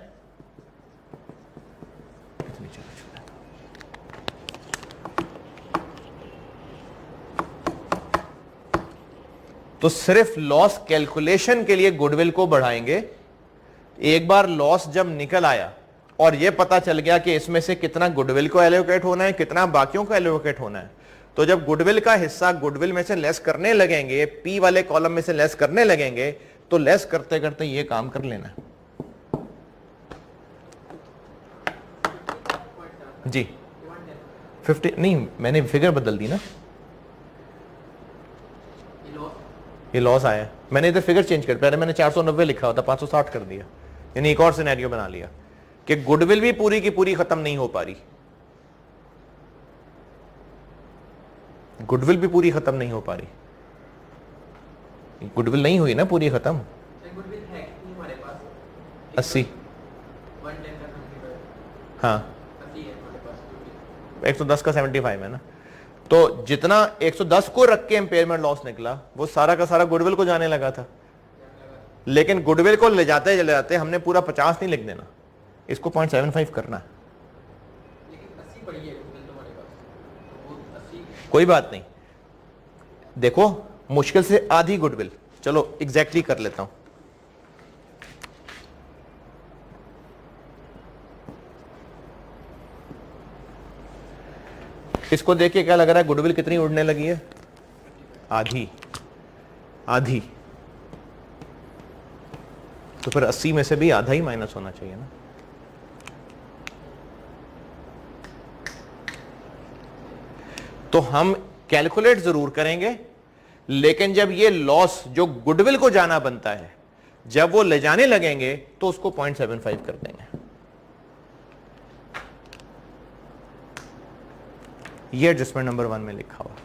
तो सिर्फ लॉस कैलकुलेशन के लिए गुडविल को बढ़ाएंगे। एक बार लॉस जब निकल आया और यह पता चल गया कि इसमें से कितना गुडविल को एलोकेट होना है, कितना बाकियों को एलोकेट होना है, तो जब गुडविल का हिस्सा गुडविल में से लेस करने लगेंगे, पी वाले कॉलम में से लेस करने लगेंगे, तो लेस करते करते ये काम कर लेना जी। 50 नहीं, मैंने फिगर बदल दी ना, ये लॉस आया, मैंने इधर फिगर चेंज कर, पहले मैंने 490 लिखा होता 560 कर दिया। यानी एक और सिनेरियो बना लिया कि गुडविल भी पूरी की पूरी खत्म नहीं हो पा रही, गुडविल भी पूरी खत्म नहीं हो पा रही, गुडविल नहीं हुई ना पूरी खत्म। गुडविल है कितनी हमारे पास? 80, 110 का 75, हाँ 80 है हमारे पास। 110 का 75 है ना, तो जितना 110 को रख के इंपेयरमेंट लॉस निकला वो सारा का सारा गुडविल को जाने लगा था। लेकिन गुडविल को ले जाते हमने पूरा 50 नहीं लिख देना, इसको 0.75 करना है। लेकिन 80 पड़ी है गुडविल तुम्हारे पास, तो वो 80 कोई बात नहीं, देखो मुश्किल से आधी गुडविल, चलो एग्जैक्टली कर लेता हूं। इसको देख के क्या लग रहा है, गुडविल कितनी उड़ने लगी है? आधी, आधी। तो फिर 80 में से भी आधा ही माइनस होना चाहिए ना। तो हम कैलकुलेट जरूर करेंगे, लेकिन जब ये लॉस जो गुडविल को जाना बनता है, जब वो ले जाने लगेंगे तो उसको 0.75 कर देंगे। ये एडजस्टमेंट नंबर 1 में लिखा हुआ।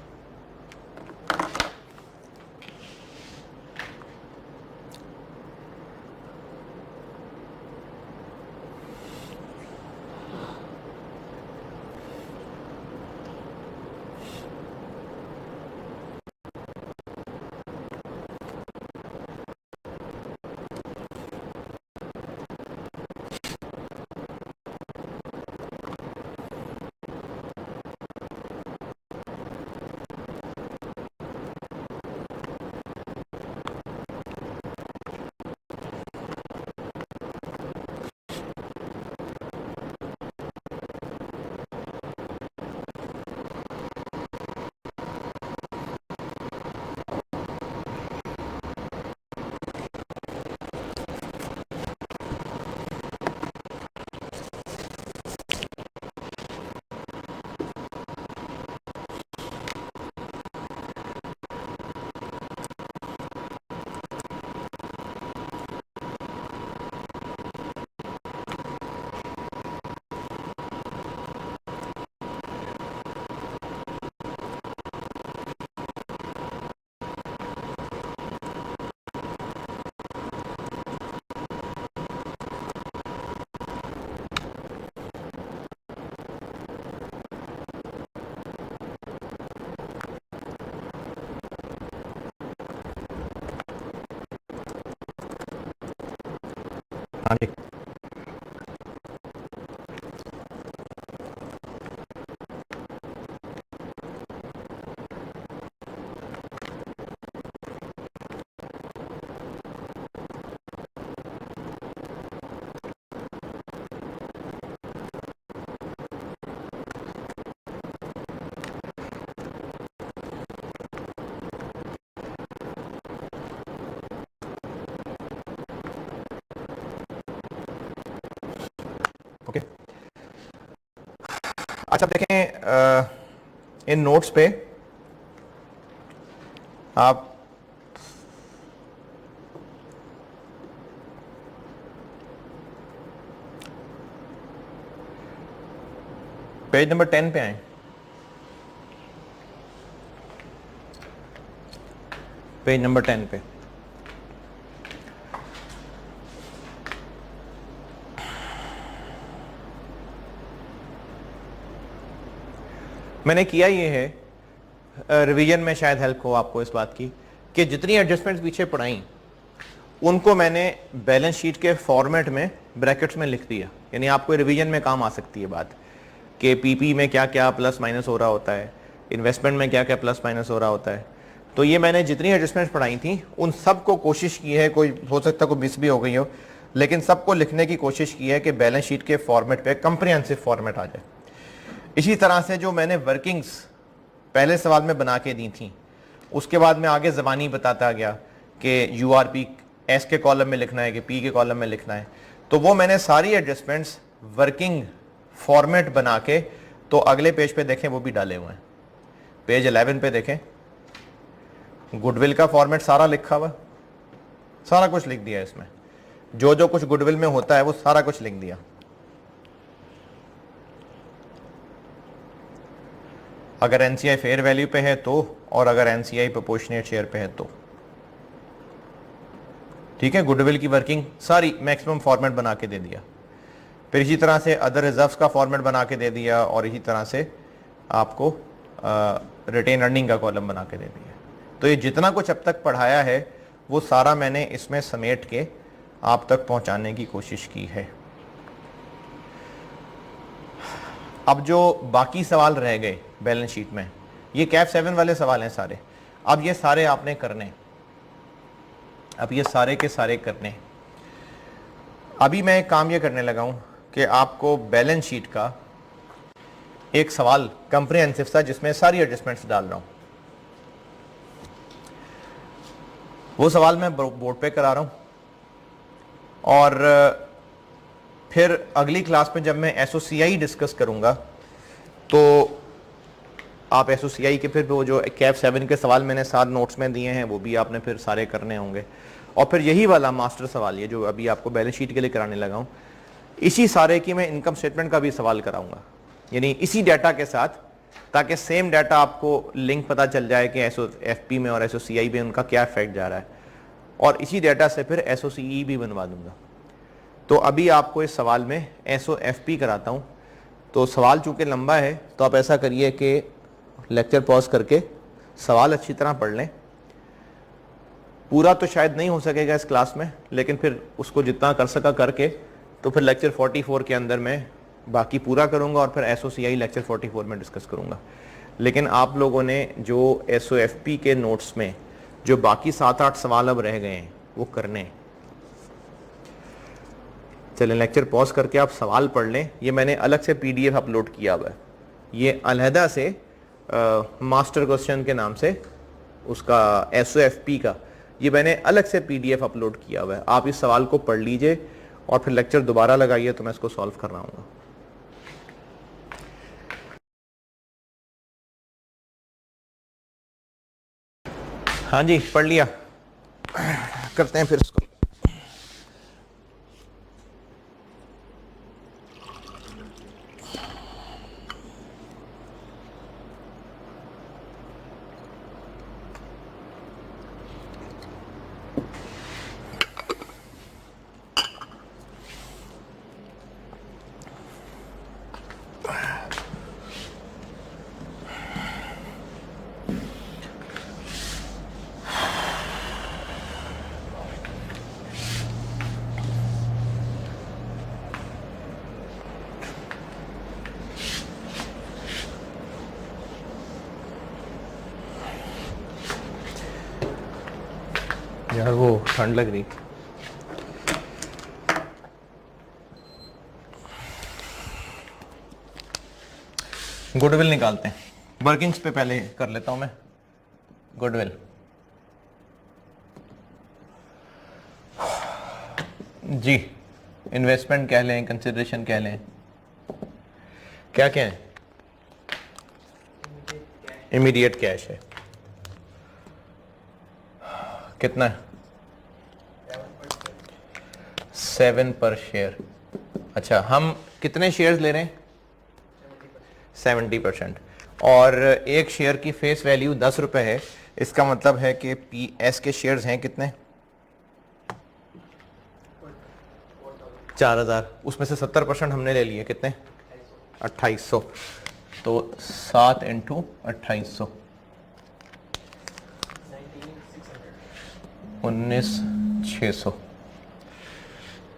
हाँ जी, ओके। अच्छा देखें इन नोट्स पे आप पेज नंबर 10 पे आए। पेज नंबर 10 पे मैंने किया ये है, रिवीजन में शायद हेल्प हो आपको इस बात की कि जितनी एडजस्टमेंट्स पीछे पढ़ाई उनको मैंने बैलेंस शीट के फॉर्मेट में ब्रैकेट्स में लिख दिया, यानी आपको रिवीजन में काम आ सकती है बात कि पीपी में क्या क्या प्लस माइनस हो रहा होता है, इन्वेस्टमेंट में क्या क्या प्लस माइनस हो रहा होता है। तो ये मैंने जितनी एडजस्टमेंट्स पढ़ाई थी उन सबको कोशिश की है, कोई हो सकता है कोई मिस भी हो गई हो, लेकिन सबको लिखने की कोशिश की है कि बैलेंस शीट के फॉर्मेट पे कंप्रिहेंसिव फॉर्मेट आ जाए। इसी तरह से जो मैंने वर्किंग्स पहले सवाल में बना के दी थी, उसके बाद मैं आगे ज़बानी बताता गया कि यूआरपी एस के कॉलम में लिखना है कि पी के कॉलम में लिखना है, तो वो मैंने सारी एडजस्टमेंट्स वर्किंग फॉर्मेट बना के, तो अगले पेज पे देखें वो भी डाले हुए हैं। पेज 11 पे देखें, गुडविल का फॉर्मेट सारा लिखा हुआ, सारा कुछ लिख दिया इसमें, जो जो कुछ गुडविल में होता है वो सारा कुछ लिख दिया। अगर एनसीआई फेयर वैल्यू पे है तो, और अगर एनसीआई प्रोपोर्शनेट शेयर पे है तो, ठीक है। गुडविल की वर्किंग सारी मैक्सिमम फॉर्मेट बना के दे दिया। फिर इसी तरह से अदर रिजर्व्स का फॉर्मेट बना के दे दिया, और इसी तरह से आपको रिटेन अर्निंग का कॉलम बना के दे दिया। तो ये जितना कुछ अब तक पढ़ाया है वो सारा मैंने इसमें समेट के आप तक पहुंचाने की कोशिश की है। अब जो बाकी सवाल रह गए बैलेंस शीट में, ये कैप 7 वाले सवाल हैं सारे। अब ये सारे आपने करने, अब ये सारे के सारे करने। अभी मैं एक काम ये करने लगा हूं कि आपको बैलेंस शीट का एक सवाल कंप्रिहेंसिव सा, जिसमें सारी एडजस्टमेंट्स डाल रहा हूं, वो सवाल मैं बोर्ड पे करा रहा हूं। और फिर अगली क्लास में जब मैं एसओसीआई डिस्कस करूंगा तो आप SOCI के फिर वो जो कैफ 7 के सवाल मैंने साथ नोट्स में दिए हैं वो भी आपने फिर सारे करने होंगे, और फिर यही वाला मास्टर सवाल ये जो अभी आपको बैलेंस शीट के लिए कराने लगा हूँ, इसी सारे की मैं इनकम स्टेटमेंट का भी सवाल कराऊंगा, यानी इसी डाटा के साथ, ताकि सेम डाटा आपको लिंक पता चल जाए कि SOFP में और SOCI में उनका क्या इफेक्ट जा रहा है, और इसी डाटा से फिर SOCE भी बनवा दूंगा। तो अभी आपको इस सवाल में SOFP कराता हूँ। तो सवाल चूंकि लंबा है तो आप ऐसा करिए कि लेक्चर पॉज करके सवाल अच्छी तरह पढ़ लें। पूरा तो शायद नहीं हो सकेगा इस क्लास में, लेकिन फिर उसको जितना कर सका करके तो फिर लेक्चर 44 के अंदर मैं बाकी पूरा करूंगा, और फिर SOCI लेक्चर 44 में डिस्कस करूंगा। लेकिन आप लोगों ने जो SOFP के नोट्स में जो बाकी 7-8 सवाल अब रह गए हैं वो करने हैं। चलें लेक्चर पॉज करके आप सवाल पढ़ लें। ये मैंने अलग से PDF अपलोड किया हुआ है, ये अलहदा से मास्टर क्वेश्चन के नाम से उसका SOFP का ये मैंने अलग से PDF अपलोड किया हुआ है। आप इस सवाल को पढ़ लीजिए और फिर लेक्चर दोबारा लगाइए तो मैं इसको सॉल्व कर रहा हूँ। हाँ जी, पढ़ लिया, करते हैं फिर इसको। यार वो ठंड लग रही। गुडविल निकालते हैं, वर्किंग्स पे पहले कर लेता हूं मैं। गुडविल जी, इन्वेस्टमेंट कह लें, कंसिडरेशन कह लें, क्या क्या है? इमीडिएट कैश है। कितना है? 7 पर शेयर। अच्छा, हम कितने शेयर्स ले रहे हैं? 70%। और एक शेयर की फेस वैल्यू 10 रुपए है। इसका मतलब है कि PS के शेयर्स हैं कितने? 4000। उसमें से 70% हमने ले लिए, कितने? 2800। तो 7 इंटू 2800 19,600।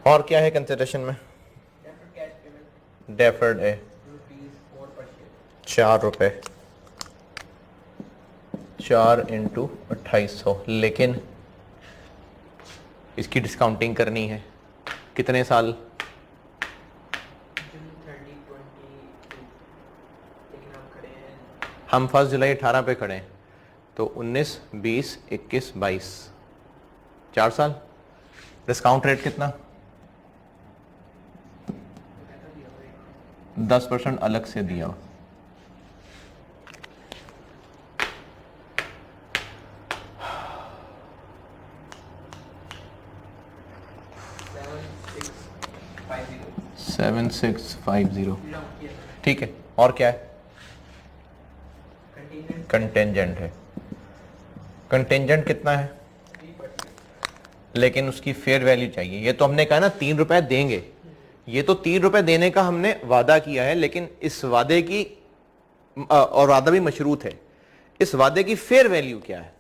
और क्या है कंसिडरेशन में? डेफर्ड है 4 रुपए। 4 इंटू 2800। लेकिन इसकी डिस्काउंटिंग करनी है कितने साल? हम 1 जुलाई 18 पे खड़े हैं, तो 19, 20, 21, 22, 4 साल। डिस्काउंट रेट कितना? 10% अलग से दिया। Seven six 50। ठीक है। और क्या है? कंटेंजेंट है। कंटेंजेंट कितना है? लेकिन उसकी फेयर वैल्यू चाहिए। ये तो हमने कहा ना 3 रुपए देंगे, ये तो 3 रुपए देने का हमने वादा किया है, लेकिन इस वादे की और वादा भी मशरूत है, इस वादे की फेयर वैल्यू क्या है?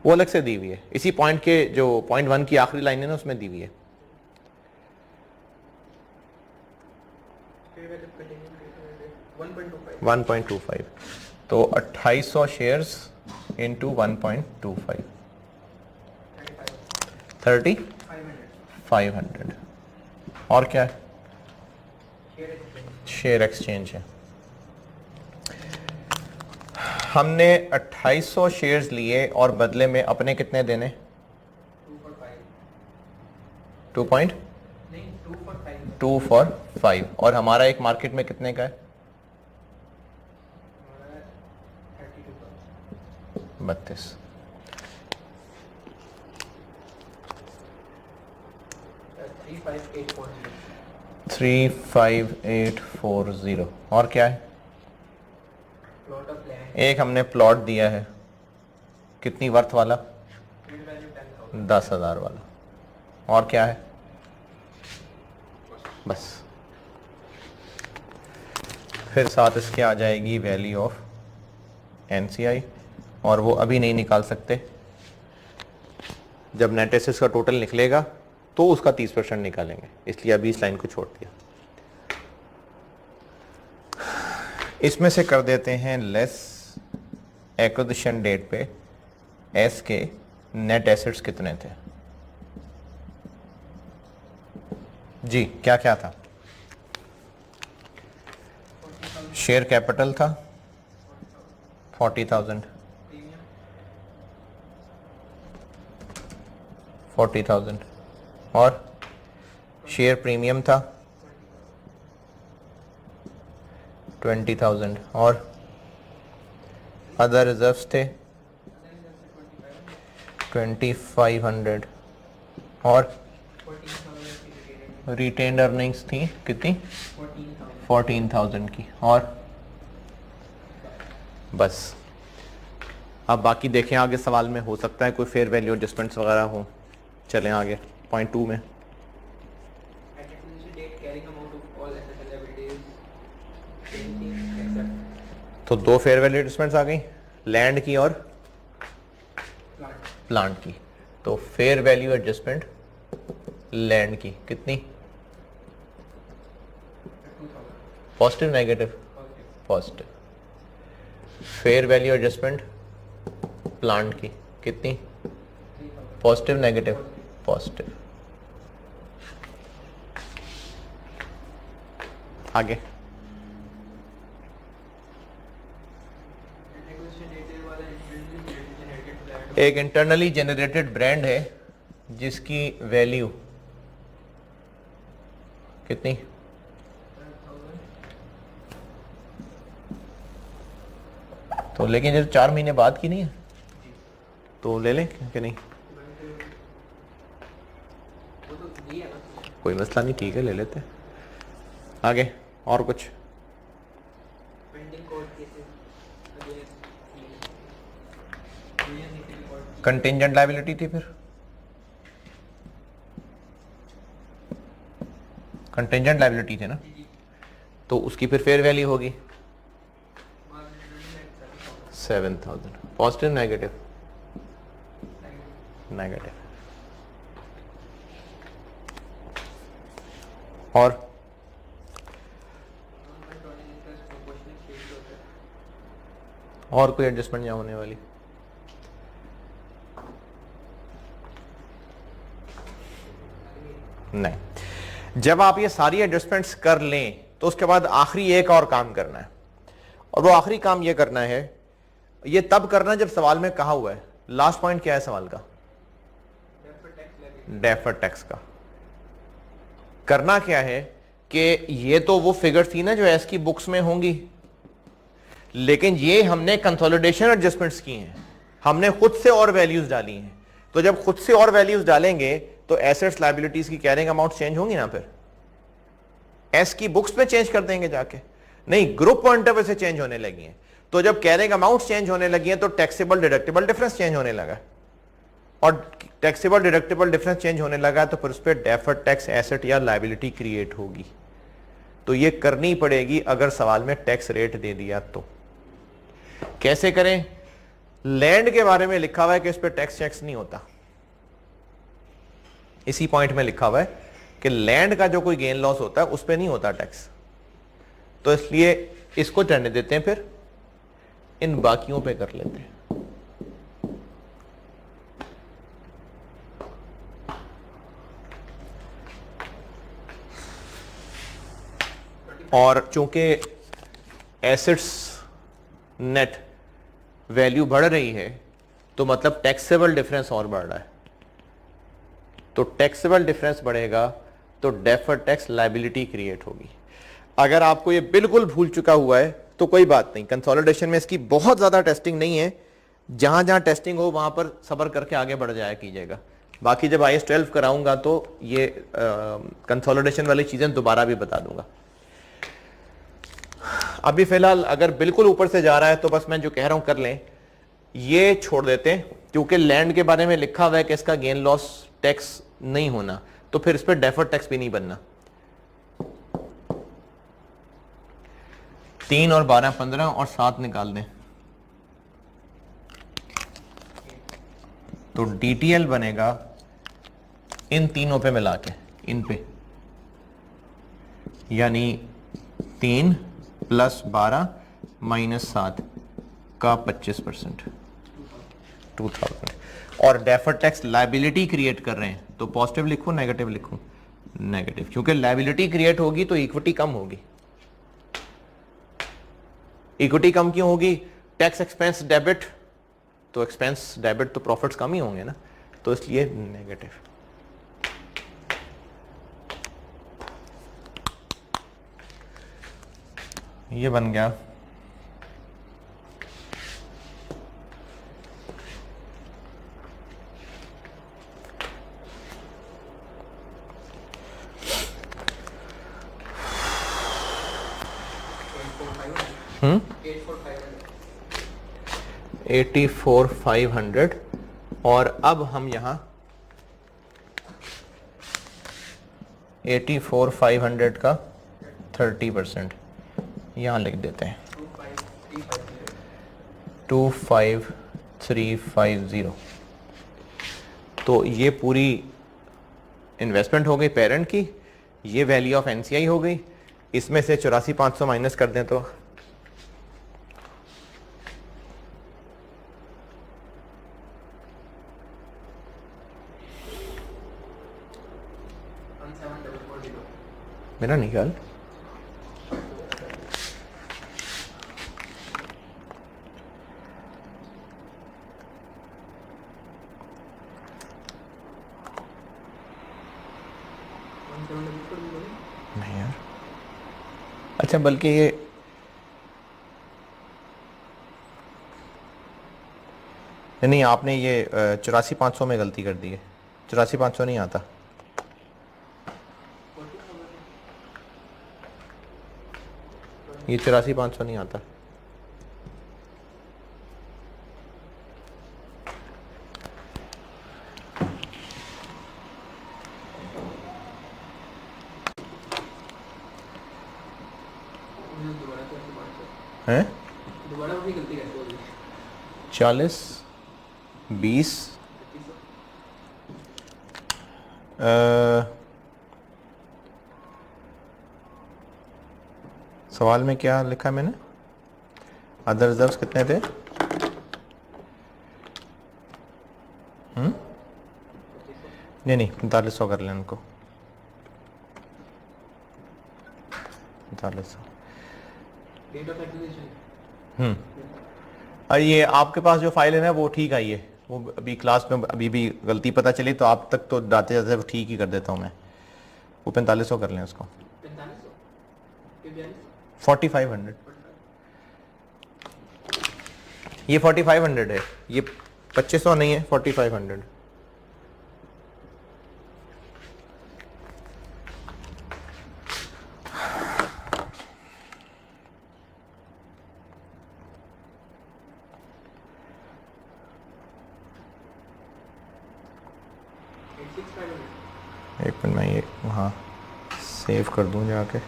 वो अलग से दी हुई है, इसी पॉइंट के जो पॉइंट 1 की आखिरी लाइन है ना उसमें दी हुई है। $1.25। 1.25। तो 2800 शेयर्स इंटू 1.25 3500। और क्या है? शेयर एक्सचेंज है। हमने 2800 शेयर्स लिए और बदले में अपने कितने देने? नहीं 2 for 5 और हमारा एक मार्केट में कितने का है? 32। 35840 और क्या है? प्लॉट ऑफ लैंड एक हमने प्लॉट दिया है, कितनी वर्थ वाला? 10,000 वाला। और क्या है? बस। फिर साथ इसके आ जाएगी वैल्यू ऑफ NCI और वो अभी नहीं निकाल सकते, जब नेट एसेट्स का टोटल निकलेगा तो उसका 30% निकालेंगे, इसलिए अभी इस लाइन को छोड़ दिया। इसमें से कर देते हैं लेस एक्विजिशन डेट पे एस के नेट एसेट्स कितने थे जी? क्या क्या था? शेयर कैपिटल था 40,000, 40,000 और शेयर प्रीमियम था 20,000 और अदर रिजर्व्स थे 2,500 और रिटेन्ड अर्निंग्स थी कितनी? 14,000 की। और बस। अब बाकी देखें आगे सवाल में, हो सकता है कोई फेयर वैल्यू एडजस्टमेंट्स वगैरह हो। चलें आगे पॉइंट 2 में। तो 2 फेयर वैल्यू एडजस्टमेंट्स आ गई, लैंड की और प्लांट की। तो फेयर वैल्यू एडजस्टमेंट लैंड की कितनी? Positive negative? Positive. Fair value adjustment plant की कितनी? Positive negative? पॉजिटिव। आगे एक इंटरनली जनरेटेड ब्रांड है जिसकी वैल्यू कितनी? तो लेकिन ये 4 महीने बाद की नहीं है, तो ले लें कि नहीं? कोई मसला नहीं, ठीक है ले लेते। आगे और कुछ? कंटिंजेंट लायबिलिटी थी, फिर कंटिंजेंट लायबिलिटी थे ना, तो उसकी फिर फेयर वैल्यू होगी 7,000। Positive negative? नेगेटिव। और कोई एडजस्टमेंट यहाँ होने वाली? नहीं। जब आप ये सारी एडजस्टमेंट्स कर लें तो उसके बाद आखिरी एक और काम करना है, और वो आखिरी काम ये करना है, ये तब करना जब सवाल में कहा हुआ है। लास्ट पॉइंट क्या है सवाल का? डेफर्ड टैक्स का। करना क्या है कि ये तो वो फिगर थी ना जो एस की बुक्स में होंगी, लेकिन ये हमने कंसोलिडेशन एडजस्टमेंट्स की हैं, हमने खुद से और वैल्यूज डाली हैं। तो जब खुद से और वैल्यूज डालेंगे तो एसेट्स लायबिलिटीज की कैरिंग अमाउंट चेंज होंगी ना, फिर एस की बुक्स में चेंज कर देंगे जाके, नहीं ग्रुप पॉइंट ऑफ व्यू से चेंज होने लगी हैं। तो जब कैरिंग अमाउंट चेंज होने लगी हैं तो टैक्सेबल डिडक्टेबल डिफरेंस चेंज होने लगा, और टैक्सेबल डिडक्टेबल डिफरेंस चेंज होने लगा तो फिर उस पर डेफर्ड टैक्स एसेट या लायबिलिटी क्रिएट होगी। तो ये करनी पड़ेगी अगर सवाल में टैक्स रेट दे दिया तो। कैसे करें? लैंड के बारे में लिखा हुआ है कि इस पर टैक्स नहीं होता, इसी पॉइंट में लिखा हुआ है कि लैंड का जो कोई गेन लॉस होता है उस पर नहीं होता टैक्स, तो इसलिए इसको रहने देते हैं, फिर इन बाकियों पे कर लेते हैं। और चूंकि एसेट्स नेट वैल्यू बढ़ रही है तो मतलब टैक्सेबल डिफरेंस और बढ़ रहा है। तो टैक्सेबल डिफरेंस बढ़ेगा तो डेफर्ड टैक्स लायबिलिटी क्रिएट होगी। अगर आपको ये बिल्कुल भूल चुका हुआ है तो कोई बात नहीं, कंसोलिडेशन में इसकी बहुत ज्यादा टेस्टिंग नहीं है, जहां जहां टेस्टिंग हो वहां पर सब्र करके आगे बढ़ जाया कीजिएगा। बाकी जब IAS 12 कराऊंगा तो ये कंसोलिडेशन वाली चीजें दोबारा भी बता दूंगा। अभी फिलहाल अगर बिल्कुल ऊपर से जा रहा है तो बस मैं जो कह रहा हूं कर लें, ये छोड़ देते हैं, क्योंकि लैंड के बारे में लिखा हुआ है कि इसका गेन लॉस टैक्स नहीं होना, तो फिर इस पर डेफर्ड टैक्स भी नहीं बनना। 3 और 12 15 और 7 निकाल दें तो DTL बनेगा इन तीनों पे मिला के, इन पे, यानी 3 + 12 - 7 का 25%, 2000। और डेफर्ड टैक्स लायबिलिटी क्रिएट कर रहे हैं तो पॉजिटिव लिखूं नेगेटिव लिखूं? नेगेटिव, क्योंकि लायबिलिटी क्रिएट होगी तो इक्विटी कम होगी। इक्विटी कम क्यों होगी? टैक्स एक्सपेंस डेबिट, तो एक्सपेंस डेबिट तो प्रॉफिट्स कम ही होंगे ना, तो इसलिए नेगेटिव। ये बन गया हम्म 84,500। और अब हम यहां 84,500 का 30% यहां लिख देते हैं, 25,350। तो ये पूरी इन्वेस्टमेंट हो गई पेरेंट की, ये वैल्यू ऑफ NCI हो गई, इसमें से 84,500 माइनस कर दें तो मेरा निकाल नहीं यार। अच्छा, बल्कि ये नहीं, आपने ये 84,500 में गलती कर दी है। 84,500 नहीं आता, ये 84,500 नहीं आता। हैं 40 20 सवाल में क्या लिखा मैंने? अदर रिजर्व्स कितने थे? नहीं 4500 कर लें उनको, 4500। और ये आपके पास जो फाइल है ना वो ठीक आई है, वो अभी क्लास में अभी भी गलती पता चली तो आप तक तो जाते जाते वो ठीक ही कर देता हूँ मैं। वो 4500 कर लें उसको, 4500। ये 4500 है, ये 2500 नहीं है, 4500। एक मिनट मैं ये वहाँ सेव कर दूँ जाके।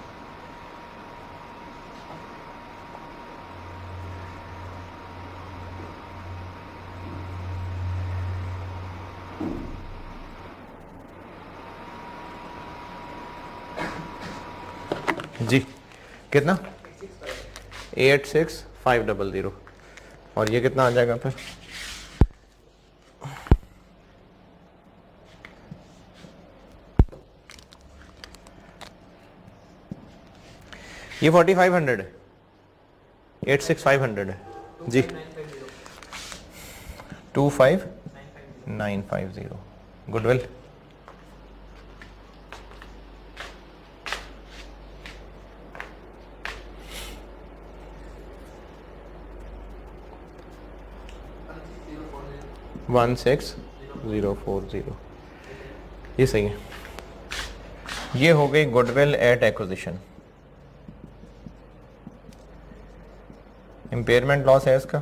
जी कितना? 86,500। और ये कितना आ जाएगा फिर? ये 4500 है, 86,500 है जी। 25,950 गुडविल। 16040, ये सही है। ये हो गई goodwill at acquisition. Impairment loss है इसका,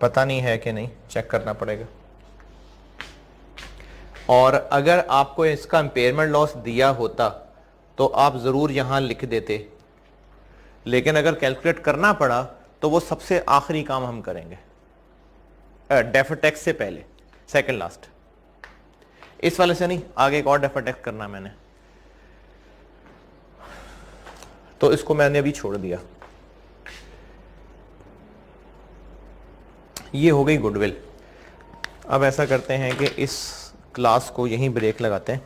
पता नहीं है कि नहीं, चेक करना पड़ेगा। और अगर आपको इसका इम्पेयरमेंट लॉस दिया होता तो आप ज़रूर यहाँ लिख देते, लेकिन अगर कैलकुलेट करना पड़ा तो वो सबसे आखिरी काम हम करेंगे, डेफर्ड टैक्स से पहले, सेकंड लास्ट। इस वाले से नहीं, आगे एक और डेफर्ड टैक्स करना मैंने, तो इसको मैंने अभी छोड़ दिया। ये हो गई गुडविल। अब ऐसा करते हैं कि इस क्लास को यहीं ब्रेक लगाते हैं।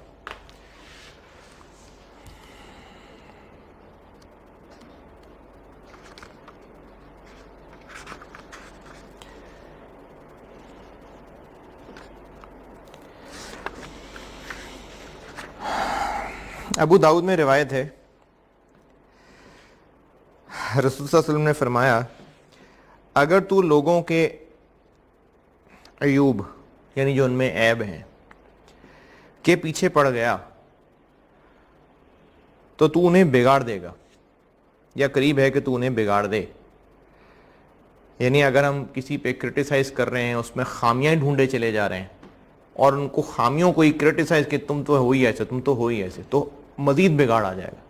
अबू दाऊद में रिवायत है, रसूल सल्लल्लाहु अलैहि वसल्लम ने फरमाया, अगर तू लोगों के अयूब यानी जो उनमें ऐब हैं के पीछे पड़ गया तो तू उन्हें बिगाड़ देगा, या करीब है कि तू उन्हें बिगाड़ दे। यानी अगर हम किसी पे क्रिटिसाइज कर रहे हैं, उसमें खामियां ढूंढे चले जा रहे हैं और उनको खामियों को ही क्रिटिसाइज कि तुम तो हो ही ऐसे, तुम तो हो ही ऐसे, तो मजीद बिगाड़ आ जाएगा।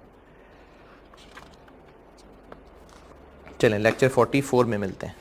चलें लेक्चर 44 में मिलते हैं।